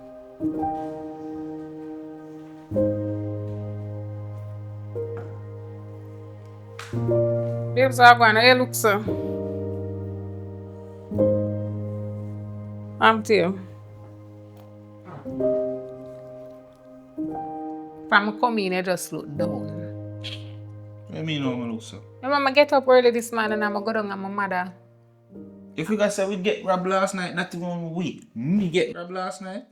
Babes are going to look so. I'm tell you. From come in, I just look down. What mean how I look so? My mama get up early this morning and I go down and my mother. If you guys say we get robbed last night, not even we. Me get robbed last night.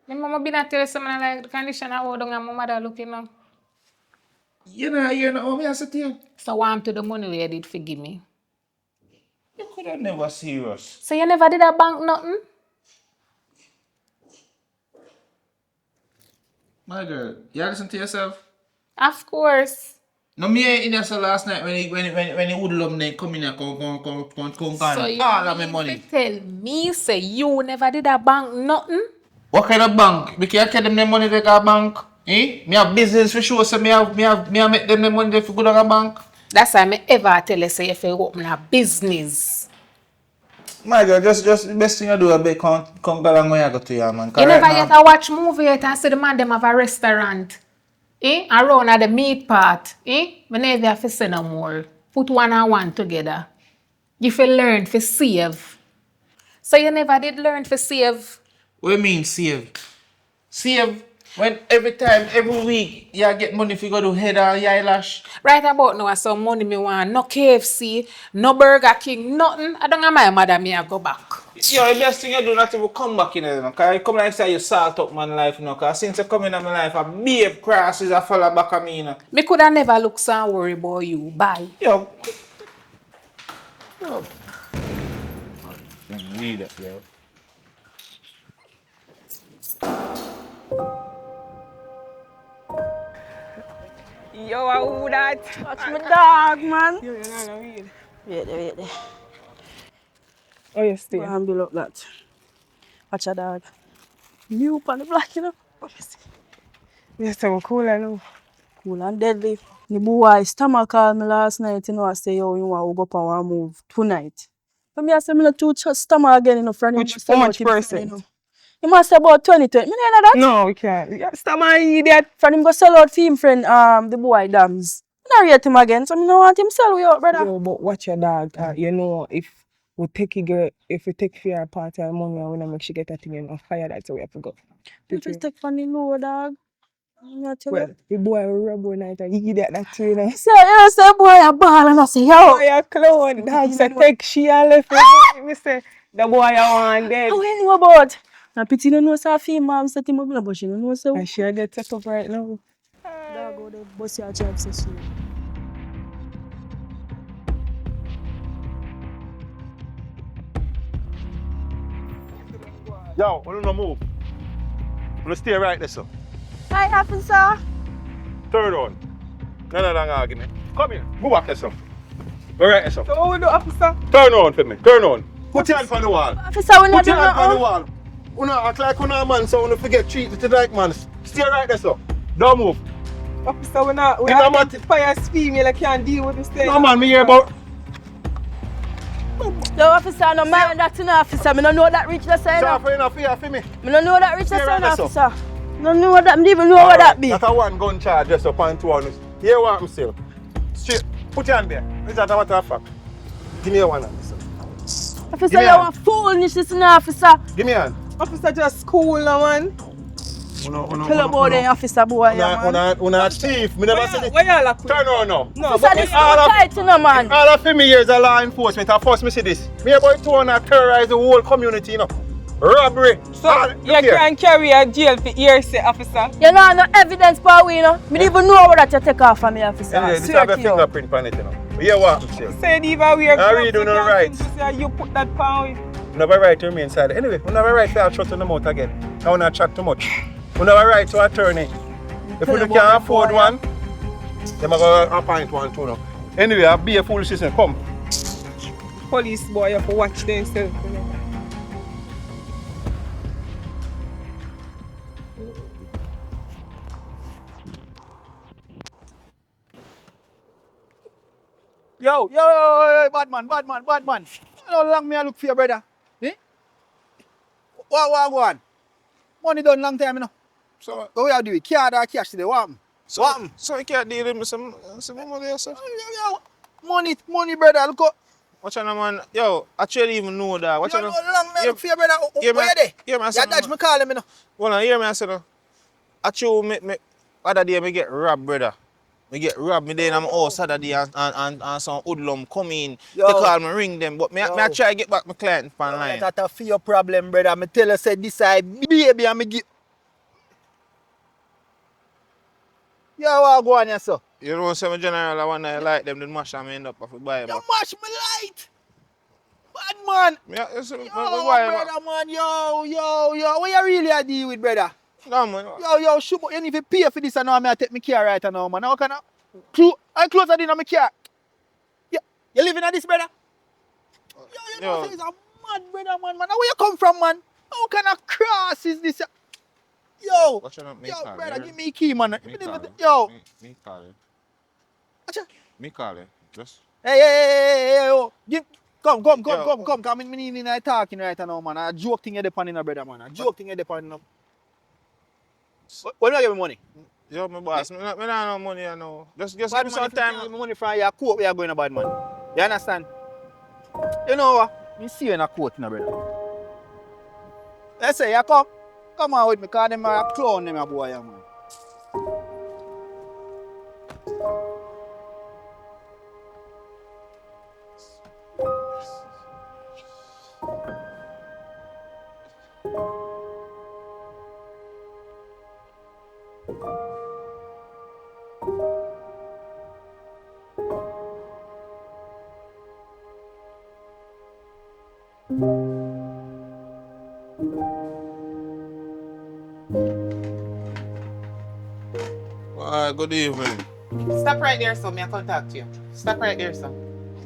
My mama been a tell you something like the condition I go down and my mother looking now. You know, you know how me I sit here. So what happened to the money we did forgive me? You could have never serious. So you never did a bank nothing? My girl, you listen to yourself? Of course. No, me ain't in there so last night when he hoodlum then come in and come So you all of my mean money. to tell me say you never did a bank nothing? What kind of bank? Because I tell them the money they got bank. Eh? Me have business for sure, so me have make them the money they for good at a bank. That's why me ever tell you say if you open a business. My girl, just the best thing I do, I bet come go and go to you, man. You Right never now, yet a watch movie yet and see the man them have a restaurant. Eh? Around at the meat part. Eh? Me never have to say no more. Put one and one together. You feel learn to save. So you never did learn to save. what do you mean save? Save when every time, every week, you get money if you go to head or your eyelash. Right about now, some money me want. No KFC, no Burger King, nothing. I don't have my mother me I go back. Yo, the best thing you do not to come back in there, because you come like say you salt up my life, you know, because since you come in my life, a babe crosses a follow back at me, you know. Me coulda never look so and worry about you. Bye. Yo. Yo. Need it, yo. Yo, who that? Watch my dog, man. Yo, you're not weed. Wait there. Oh, you Go stay. and build up that. Watch a dog. New on the block, you know. Yes, so cool, I know. Cool and deadly. The boy stomach called me last night, you know, I say, yo, you want to go up and want to move tonight. But me I say, me not too stomach again, you know, friend. How much percent? You know. He must say about 20. Me know that. No, we can't. Yeah, stomach idiot. Friend him go sell out for him friend, the boy dams. I not rate him again, so me no want him sell we out, brother. Yo, but watch your dog. You know, if we take a girl, if we take for her part of her money and we don't make she get that thing in fire, that's how we have to go. You just take from the low, dog. Well, the boy will rub one night and he get that too, you know. So, you know, say boy a ball and I say, yo. Boy a clown. Dog say take she and left me say, the boy I want dead. How you know about? Now pity no know say female set him up, but she no know say. And she get set up right now. Dog go the bus your job so soon. Yo, I don't move. I'm gonna stay right there, sir. Hi, officer. Turn on. No argument. Come here. Go back there, sir. Go right there, sir. So what we do, officer? Turn on for me. Turn on. Put your hand on the wall. Officer, we not Put your doing hand on the nothing. wall. You know, act like you're a man, so you don't forget treat it like man. Stay right there, sir. Don't move. Officer, we not fire as female, I can't deal with this thing. No man, me hear about. No, officer, no mind that in officer. Me no know that rich that's saying. Sir, for enough fear for me. Me no know that rich Stay that's right saying, there, sir. officer. No know that. Me even know what that be. That's a one gun charge just up on 2 honest. Here what I'm saying. Straight. Put your hand there. Is that a matter of fact? Give me a one hand, sir. Officer, you a foolish, this is officer. Give me a hand. Officer just cool now, man. Tell about the officer boy, man. Una thief. Me never said it. Why y'all like Turn on now. No, Officer, this is too tight, you know, man. All of me years of law enforcement, I first me see this. Me about to wanna terrorize the whole community, you know. Robbery. So, you can carry a jail for years, officer. You know, no evidence for we, you know. Me don't even know what that you take off from me, officer. Anyway, this have a fingerprint on it, you know. Hear what I'm saying? Said even we are I read you no rights. You put that pound. You never right to remain silent. Anyway, you never right to have shut in the mouth again. I wanna chat too much. You never right to attorney. If you can't afford one, then I go appoint one too now. Anyway, I'll be a foolish system. Come. Police boy, you have to watch themselves. You know. Yo, bad man. How long me I look for your brother? Eh? What go on? Money done long time, you know. So, What we are doing? Card or cash today? What happen? What happen? so you can't deal with me some money yourself? Yo, money, brother. Look up. Watch on, man. Yo, I actually even know that. Watch on. Long me I look for your brother. Where you there? Hear me, You dodge me call him, you know. Hold on, hear me, I said, no. Actually, me, other day, me get robbed, brother. Me get robbed, me there in my house Saturday and some hoodlum come in. Yo. They call me, ring them. But me I try to get back my client on line. That's a fear problem, brother. Me tell you, say this I baby and me give. Yo, what go on here, sir? You know, some general, I want to like them, then mash and me end up if we buy it You back. mash me light. Bad man. Yeah, Yo, we buy it back. brother, man. Yo. What you really a deal with, brother? No, man. Yo, shoot, you need to pay for this and now I take my car right now, man. How can I close that in on my car? Yeah. You living at this, brother? You know, say it's a mad brother, man. Now where you come from, man? How kind of cross is this? Yo, Watch out, me yo, call brother, you. give me a key, man. Me call you. Yo. Me call you. Acha. Me call you. Just. Hey, yo. Come. Come in, me need talking right now, man. A joke thing you depend on, brother, man. A joke thing you depend on. When you give me money? Yo, my boss, me not no money, you know. Just give Bad me man, some if you can't time. give me money from your court, we are going to bad man. You understand? You know what? Me see you in a court now, brother. Let's say you come on with me, because them are a clown, them a boy, yeah, man. Good evening. Stop right there, so me I contact you. Stop right there, so.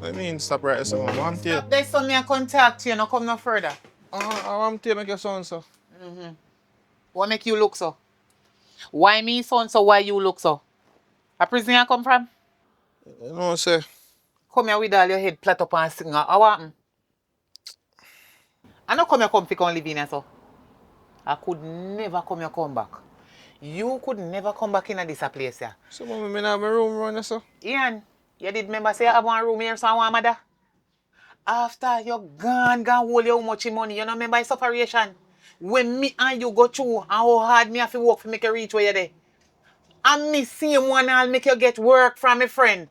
I mean, stop right there, so I want to. Stop there, so me I contact you, no come no further. I want to make your son, so. What make you look so? Why me son so why you look so? A prison you come from? You know, say. Come here with all your head flat up and sing. How happen? I no come here come fi come live in here, so. I could never come here come back. You could never come back in this place here. So, mommy, I have my room running, so. Ian, you did remember say I have one room here, so I want mother? After you're gone hold you how much money, you know remember your separation? When me and you go through and how hard me have to work to make you reach where you're there. And me same one I'll make you get work from a friend.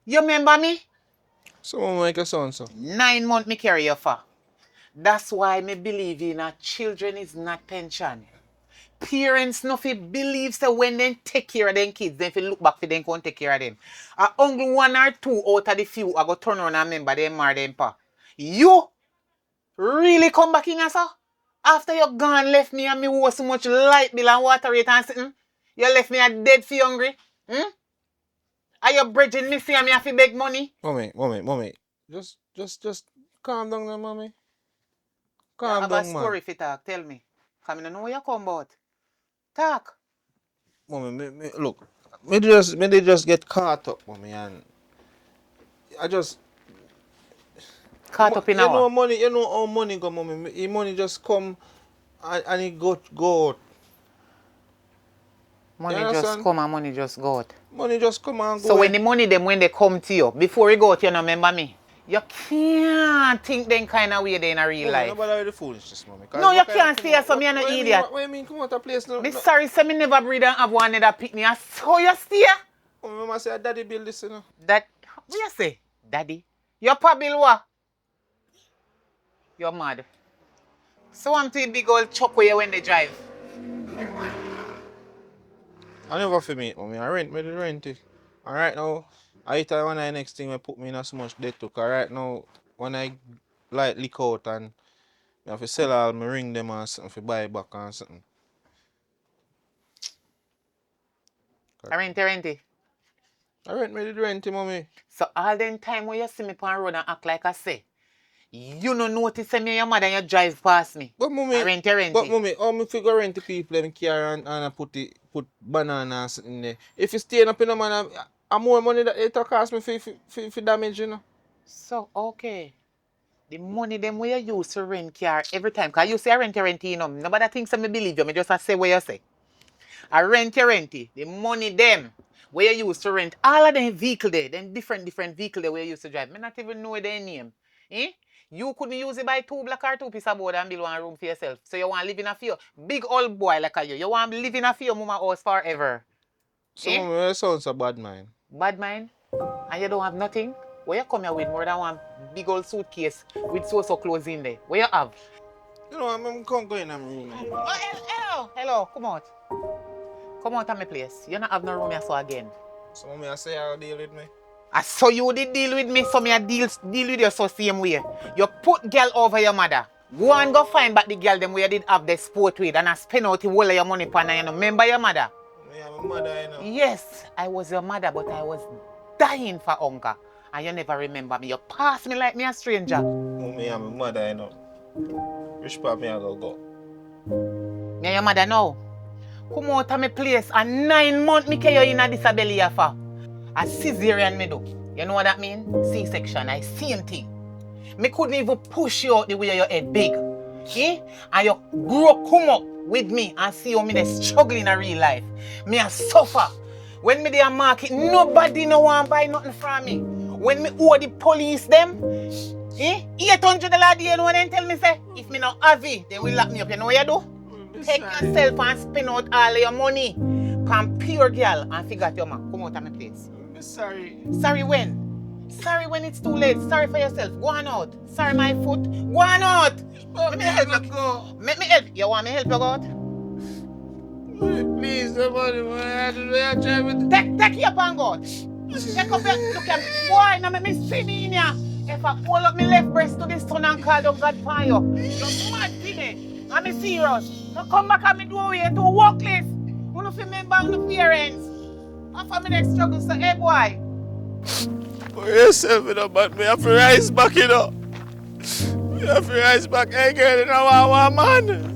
You remember me? So, mama, make your son, so. 9 months me carry you for. That's why me believe in a children is not pension. Parents no fi believe so when they take care of them kids, then fi look back for them go and take care of them. Only 1 or 2 out of the few I go turn around and remember them or them pa. You really come back in here, sir? After you gone left me and me owe so much light bill and water rate and sitting, you left me a dead for hungry? Are you bridging me and me have to beg money? Mommy. Just calm down now, mommy. Calm have down, a man. story if you talk, tell me. Because I don't know where you come about. Talk. Mommy, look. Me just get caught up, mommy, and I just caught up in our. You know how money go, mommy. Money just come and it go out. Money just come and money just go out. Money just come and go. So when the money them when they come to you, before you go out, you don't remember me. You can't think them kind of way they in a real life. Nobody with the foolishness, mommy. No, you can't say so. Me an idiot. What you mean? Come out of place now. Me sorry, say me never breed and have one another picnic. I saw you stay. Mama say daddy build this, you know. What you say? Daddy? Your pa bill what? You're mad. So I'm to big old chuck where you when they drive. I never for me, mommy. I rent it. Alright now. I tell when I next thing I put me in so much debt to. Cause right now, when I like leak out and I have to sell all my ring them and something for buy back and something. I rent it. I rent it, mommy. So all them time when you see me on road and act like I say, you no notice me and your mother and you drive past me. But mommy, I rent it. But mommy, how me figure rent the people them car and I put banana and something there. If you staying up in a man, And more money that it cost me for damage, you know. So, okay. The money them where you use to rent car every time. Because you say I rent, you know. Nobody thinks I me believe you. Me just a say what you say. I rent. The money them where you use to rent all of them vehicle there, then different vehicle there where you used to drive. Me not even know their name. Eh? You couldn't use it by 2 block or 2 piece of board and build one room for yourself. So you want to live in a fear. Big old boy like you. You want to live in a fear mama house forever. So mama, you sound so bad mind. Bad mind? And you don't have nothing? Where you come here with more than one big old suitcase with so clothes in there? Where you have? You know, I'm going in my room. Oh, hello, come out. Come out of my place. You don't have no room here so again. So mama, I say I'll deal with me. I saw you did deal with me, so me I deal with you so same way. You put girl over your mother. Go and go find back the girl them where you did have the sport with and I spend out the whole of your money for you know. Remember your mother? Yeah, my mother, you know. Yes, I was your mother, but I was dying for hunger. And you never remember me. You pass me like me a stranger. Me and my mother, you know. Which part me I go? Me and your mother now. Come out of my place and 9 months me carry you in a disability for. A cesarean me do. You know what that mean? C-section, I same thing. Me couldn't even push you out the way your head big. Eh? And you come up with me and see how me they struggle in a real life. Me a suffer. When me dey market, nobody no want buy nothing from me. When me owe the police them, $800 a day, you know them tell me say, if me not have it, they will lock me up. You know what you do? Take yourself and spend out all of your money. Come pure girl and figure out your man. Come out of my place. I'm sorry. Sorry when? Sorry when it's too late. Sorry for yourself. Go on out. Sorry my foot. Go on out. Let me help you. Go. Let me help you. You want me help you out? Please, somebody, man. Take your pan out. Take up your look at boy, now make me see me in here. If I hold up my left breast to the sun and call down God for you. You're mad today. I'm serious. Now come back and me do away to walk list. You don't remember your parents. After me next struggle, so hey boy. For yourself, you know, but me have to rise back, you know. Me have to rise back. Hey, girl, you know, I want man.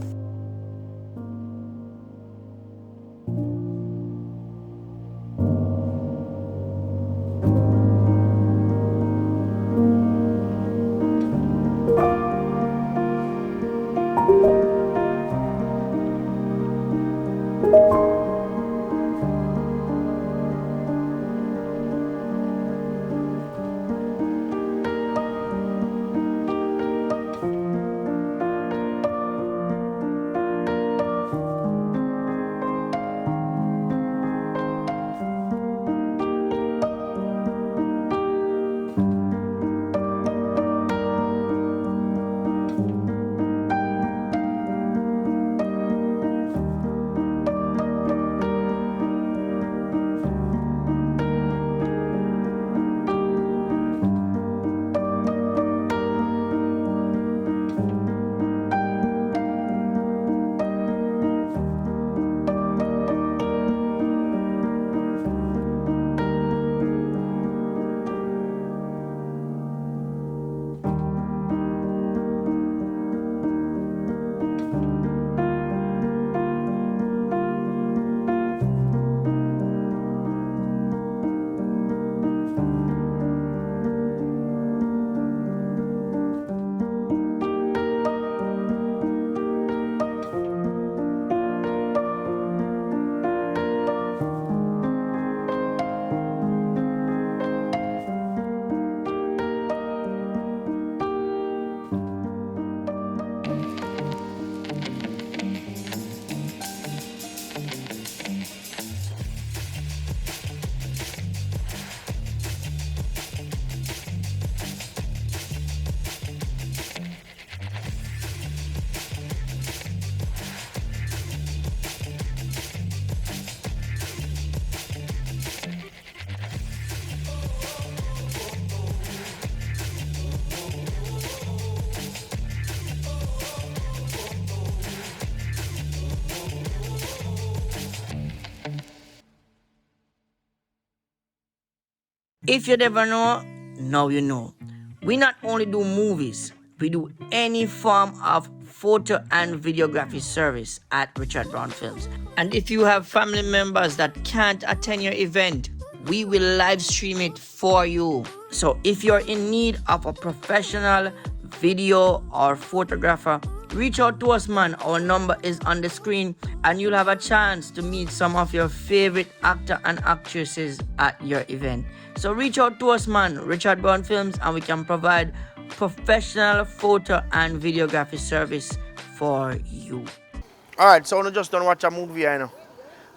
If you never know, now you know. We not only do movies, we do any form of photo and videography service at Richard Brown Films. And if you have family members that can't attend your event, we will live stream it for you. So if you're in need of a professional video or photographer, reach out to us, man. Our number is on the screen, and you'll have a chance to meet some of your favorite actor and actresses at your event. So reach out to us, man, Richard Brown Films, and we can provide professional photo and videography service for you. Alright, so we just don't watch a movie, you know.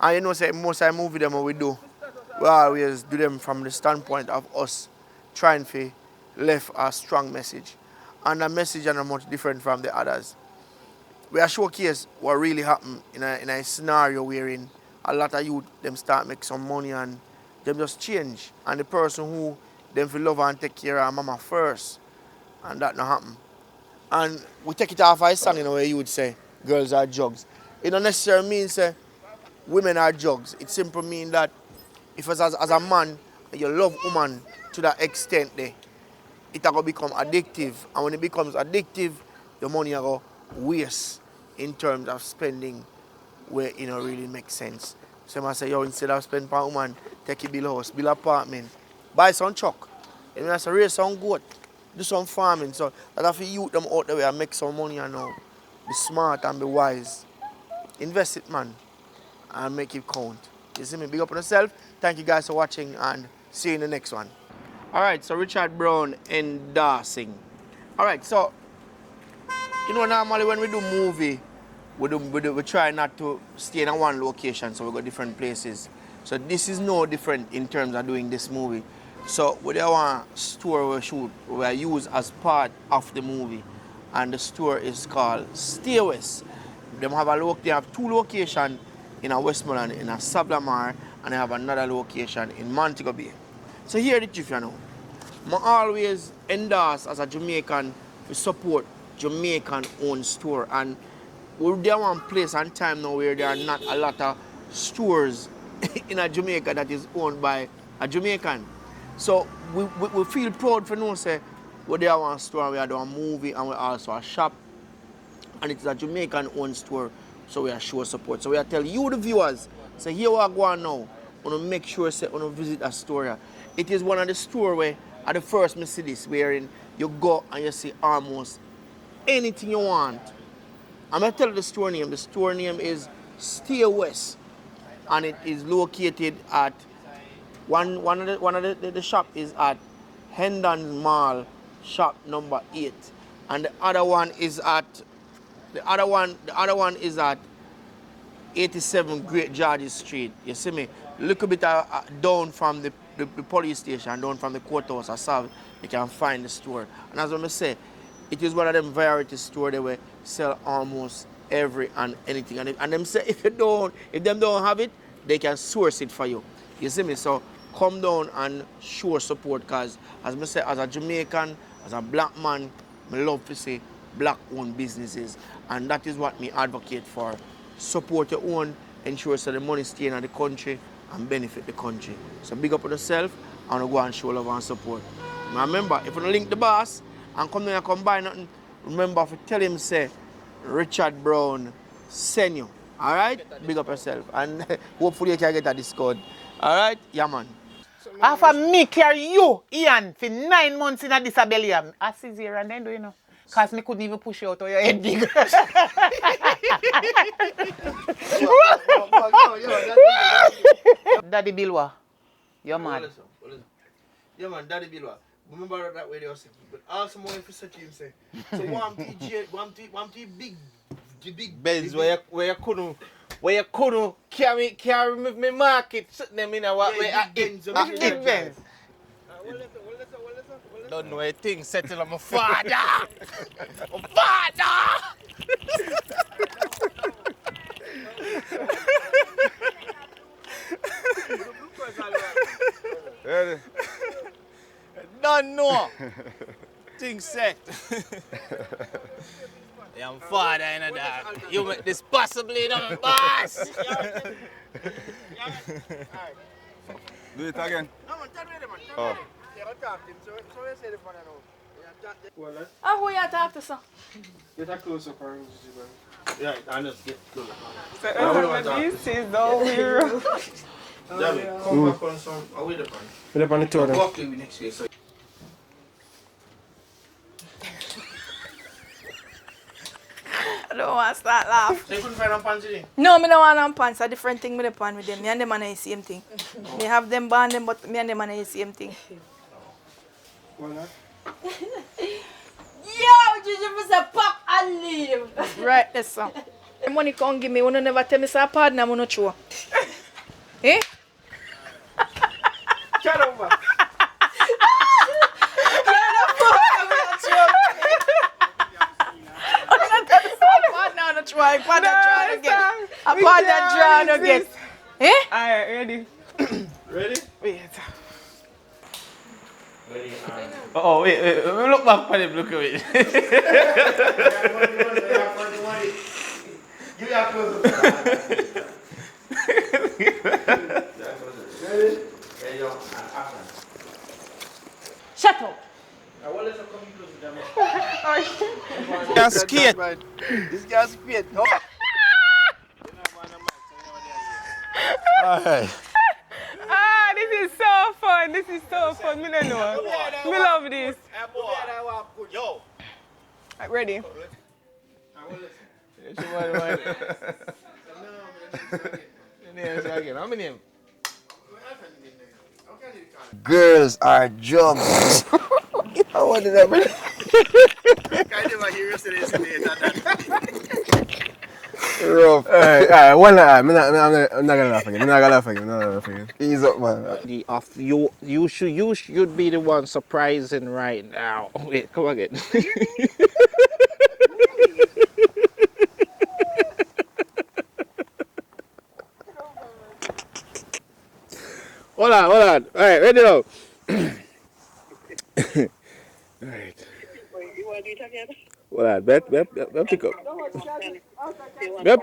And you know, say most of the movie them what we do, we always do them from the standpoint of us trying to left a strong message. And the message is not much different from the others. We are showcase what really happened in a scenario wherein a lot of youth them start make some money and them just change. And the person who them feel love and take care of mama first, and that not happen. And we take it off a song, you know, where you would say girls are jugs. It don't necessarily mean say women are jugs. It simply means that if as a man you love woman to that extent there, it will become addictive. And when it becomes addictive, the money will waste in terms of spending where it don't really make sense. So I say, yo, instead of spending for a woman, take a build house, build apartment, buy some truck. And I say, raise some goat, do some farming. So that if you youth them out there and make some money and now, be smart and be wise. Invest it, man, and make it count. You see me? Big up on yourself. Thank you guys for watching, and see you in the next one. Alright, so Richard Brown endorsing. Alright, so you know normally when we do movie, we try not to stay in one location, so we go different places. So this is no different in terms of doing this movie. So we have one store we shoot, we use as part of the movie, and the store is called Stay West. They have two locations in a Westmoreland, in a Sablamar, and they have another location in Montego Bay. So here the truth, you know. I always endorse as a Jamaican to support Jamaican owned store, and we're there one place and time now where there are not a lot of stores in a Jamaica that is owned by a Jamaican. So we feel proud for know say we're there one store, we are doing a movie, and we also a shop, and it's a Jamaican owned store, so we are show support. So we are tell you the viewers, so here we are going now, we want to make sure say we want to visit a store. It is one of the store where at the first me see this, wherein you go and you see almost anything you want. I'm going to tell you the store name. The store name is Stay West, and it is located at one of the shop is at Hendon Mall, shop number 8, and the other one is at 87 Great George's Street. You see me? A little bit down from the police station, down from the courthouse, I saw you can find the store. And as I say, it is one of them variety stores that will sell almost every and anything. And them say if them don't have it, they can source it for you. You see me? So come down and show support, because as I say, as a Jamaican, as a black man, I love to say black owned businesses, and that is what me advocate for. Support your own, ensure so the money stay in the country and benefit the country. So big up on yourself and go and show love and support. Now remember, if you don't link the boss and come down and come buy nothing, remember to tell him say Richard Brown send you. Alright? Big up yourself, and hopefully you can get a discount. Alright? Yeah, man. After me carry you, Ian, for 9 months in a disability, I see here and then do you know. Because me couldn't even push you out of your head big. Daddy Bilwa, you're mad. Yeah, man, Daddy Bilwa. Remember that way they were saying. But also more if you say to him, say, so one big Benz where you couldn't carry me market sitting them in a what way I Benz. Don't know a thing settle on my father. My father. Don't know. Things set. I'm father in a dog. You make this possibly not boss. Do it again. Oh. Ah, who you talk to, sir? Get a close up and yeah, I just get close. So this is the weird. Jamie, come back on some. Are we the pan? We're up on the tour Go now. up to me next week. So. I don't want to start laugh. So you couldn't find no pants today? No, me don't want no pants. A different thing me the pan with them. Me and them are the same thing. Me have them band them, but me and them are the same thing. Yo, you just a pop and leave. Right, that's so. The money can't give me. You never tell me say pardon, I'm not sure. Eh? Shut up, man. Try again. Upon that draw again. Eh? Alright, ready? Ready? Wait. Oh, wait. Look back for him. Look at it. Give me a close up. Shut up. That's skate. This guy's skate. No. Alright. This is so fun. This is so fun. Me don't know. Me love this. Yo. Ready? How many name? Girls are drugs. I wanted that. I never hear you say this. Rough. Alright, one I'm not gonna laugh again. I'm not gonna laugh again. Ease up, man. You should be the one surprising right now. Wait, come again. Hold on. Alright, ready now. Alright. You want to do it again? Hold on, bet, pick up. Yep.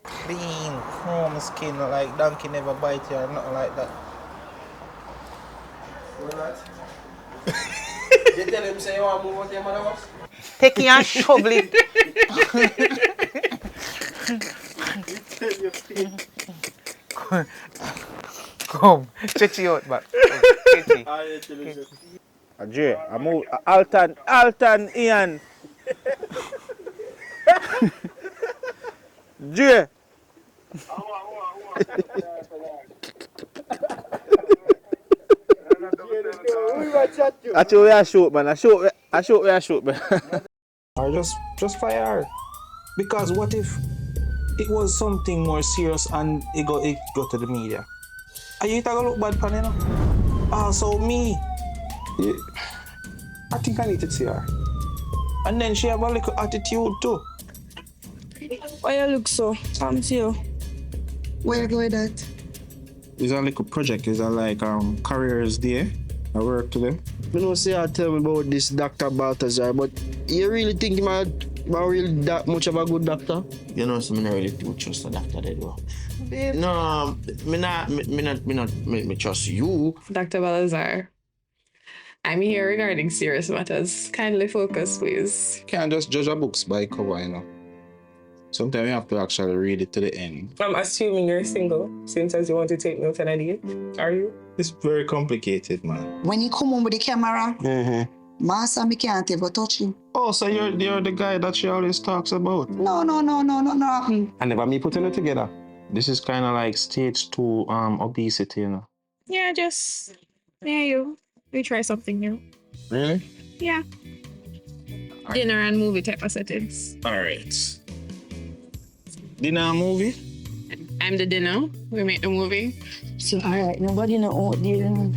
Clean, chrome skin, like donkey never bite you or nothing like that. You tell him say you want to move out to your mother house? Take it and shovel it. Come, stretch it out back. Jay, I move. Alton, Ian. Jay. I show where I shoot, man. I shoot where I shoot, man. Or just fire. Because what if it was something more serious and it go to the media? Are you gonna look bad, pan, you know? Also me. Yeah. I think I need to see her. And then she have a little attitude too. Why you look so? I'm you. Where you go with that? It's a little project. It's a like careers day. I work today. You know, say I tell me about this Dr. Baltazar, but you really think him about really that much of a good doctor? You know, so I don't really do trust the doctor they do. No, me trust you. Dr. Balazar, I'm here regarding serious matters. Kindly focus, please. Can't just judge a books by cover, you know. Sometimes you have to actually read it to the end. I'm assuming you're single, since as you want to take me out on a date. Are you? It's very complicated, man. When you come home with the camera, Master, me can't ever touch you. Oh, so you're the guy that she always talks about? No. I never me putting it together. This is kind of like stage 2 obesity, you know. Yeah, we try something new. Really? Yeah. Dinner and movie type of settings. All right. Dinner and movie? I'm the dinner. We make the movie. So, all right, nobody know what deal.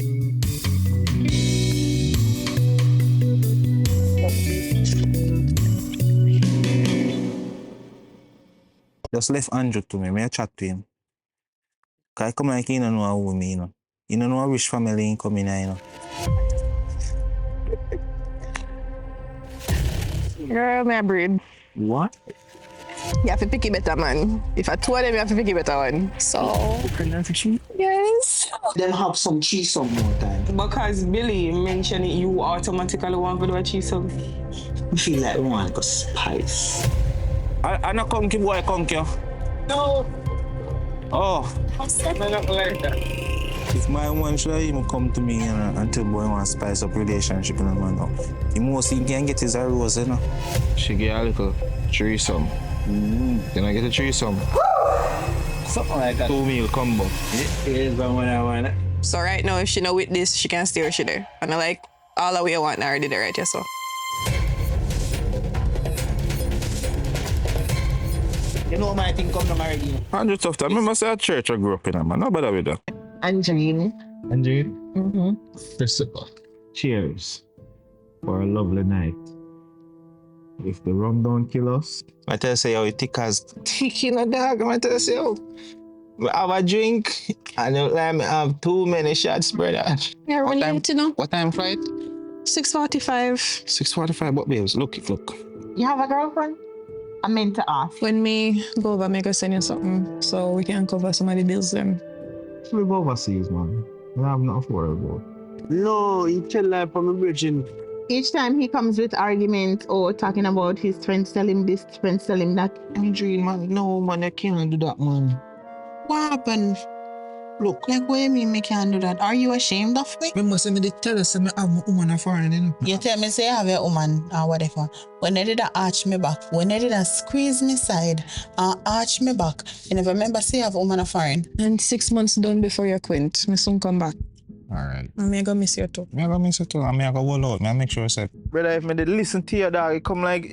Just left Andrew to me. May I chat to him? Because I come like he don't know who me, you know. He don't know which family he come in, you know. Girl, my breed. What? You have to pick it better, man. If I told them, you have to pick it better one. So. Yes. Then have some cheese some more time. Because Billy mentioned it, you automatically want to do a cheese some. I feel like we want to spice. I not conky boy conky. No. Oh, I don't like that. if my one should even come to me and tell boy want to spice up relationship in a man now. The most he can get is a rose, you know. She get a little threesome. Then I get a threesome. Something like that. 2 meal combo. Here's the one I want. So right now, if she know with this, she can stay where she there. And I like all the way I want her did it right, yeah, so. You know my thing come to marry you. 100 tough time. Remember say at church I grew up in, man. No bother with that. Angeline. Angeline? Mm-hmm. Principal. Cheers for a lovely night. If the rum don't kill us. I tell you, say, how it thick as thick in a dog. I tell you, say, oh. I have a drink and you let me have too many shots, brother. Yeah, What only time, to know. what time flight? 6:45. 6:45, but babes, look. You have a girlfriend? I meant to ask. When me go over, me go send you something so we can cover some of the bills then. We go overseas, man. I have nothing for about. No, he tell lie from a virgin. Each time he comes with argument or talking about his friends tell him this, friends tell him that. Angeline, man, no, man, you can't do that, man. What happened? Look, like, what do you mean me can't do that? Are you ashamed of me? Remember, say me they tell us I have a woman a foreign, you know? You tell me say I have a woman or whatever. When they did arch me back, when they did squeeze me side and arch me back, you never remember say I have a woman a foreign. And 6 months done before you quit. Me soon come back. Alright. And me go miss you too. Me go miss you too. And me go hold out. Me make sure say. Brother, if me did listen to your dog, it come like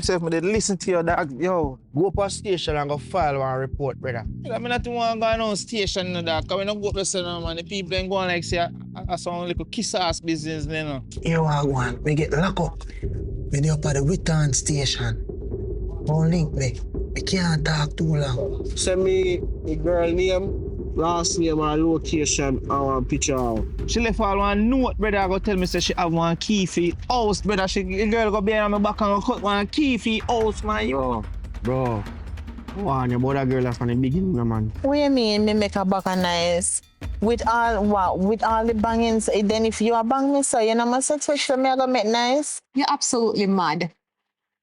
say if me did listen to your dog, yo. Go up a station and go file one report, brother. I mean, not want to go on station, you know, that. Cause we don't go up there, no, man. The people ain't going like, say, I sound like a kiss-ass business, you know. You want me get locked up. When you up at the return station. Don't link me. I can't talk too long. Send me the girl name, last name, and location, and one picture out. She left all one note, brother. I go tell me say she have one key for the house, brother. The girl go behind my back and go cut one key for the house, man. Yo, bro. Wow, you about that girl from the beginning, man. What do you mean me make a back a nice? With all what? With all the bangings, then if you are bang me, so you know my satisfaction me I go make nice. You're absolutely mad.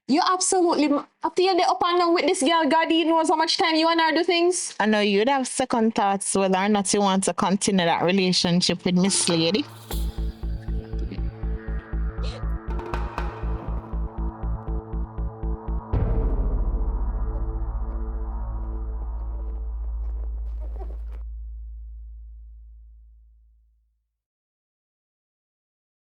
You're absolutely after you're up and down with this girl, God knows how much time you and her do things. I know you'd have second thoughts whether or not you want to continue that relationship with Miss Lady.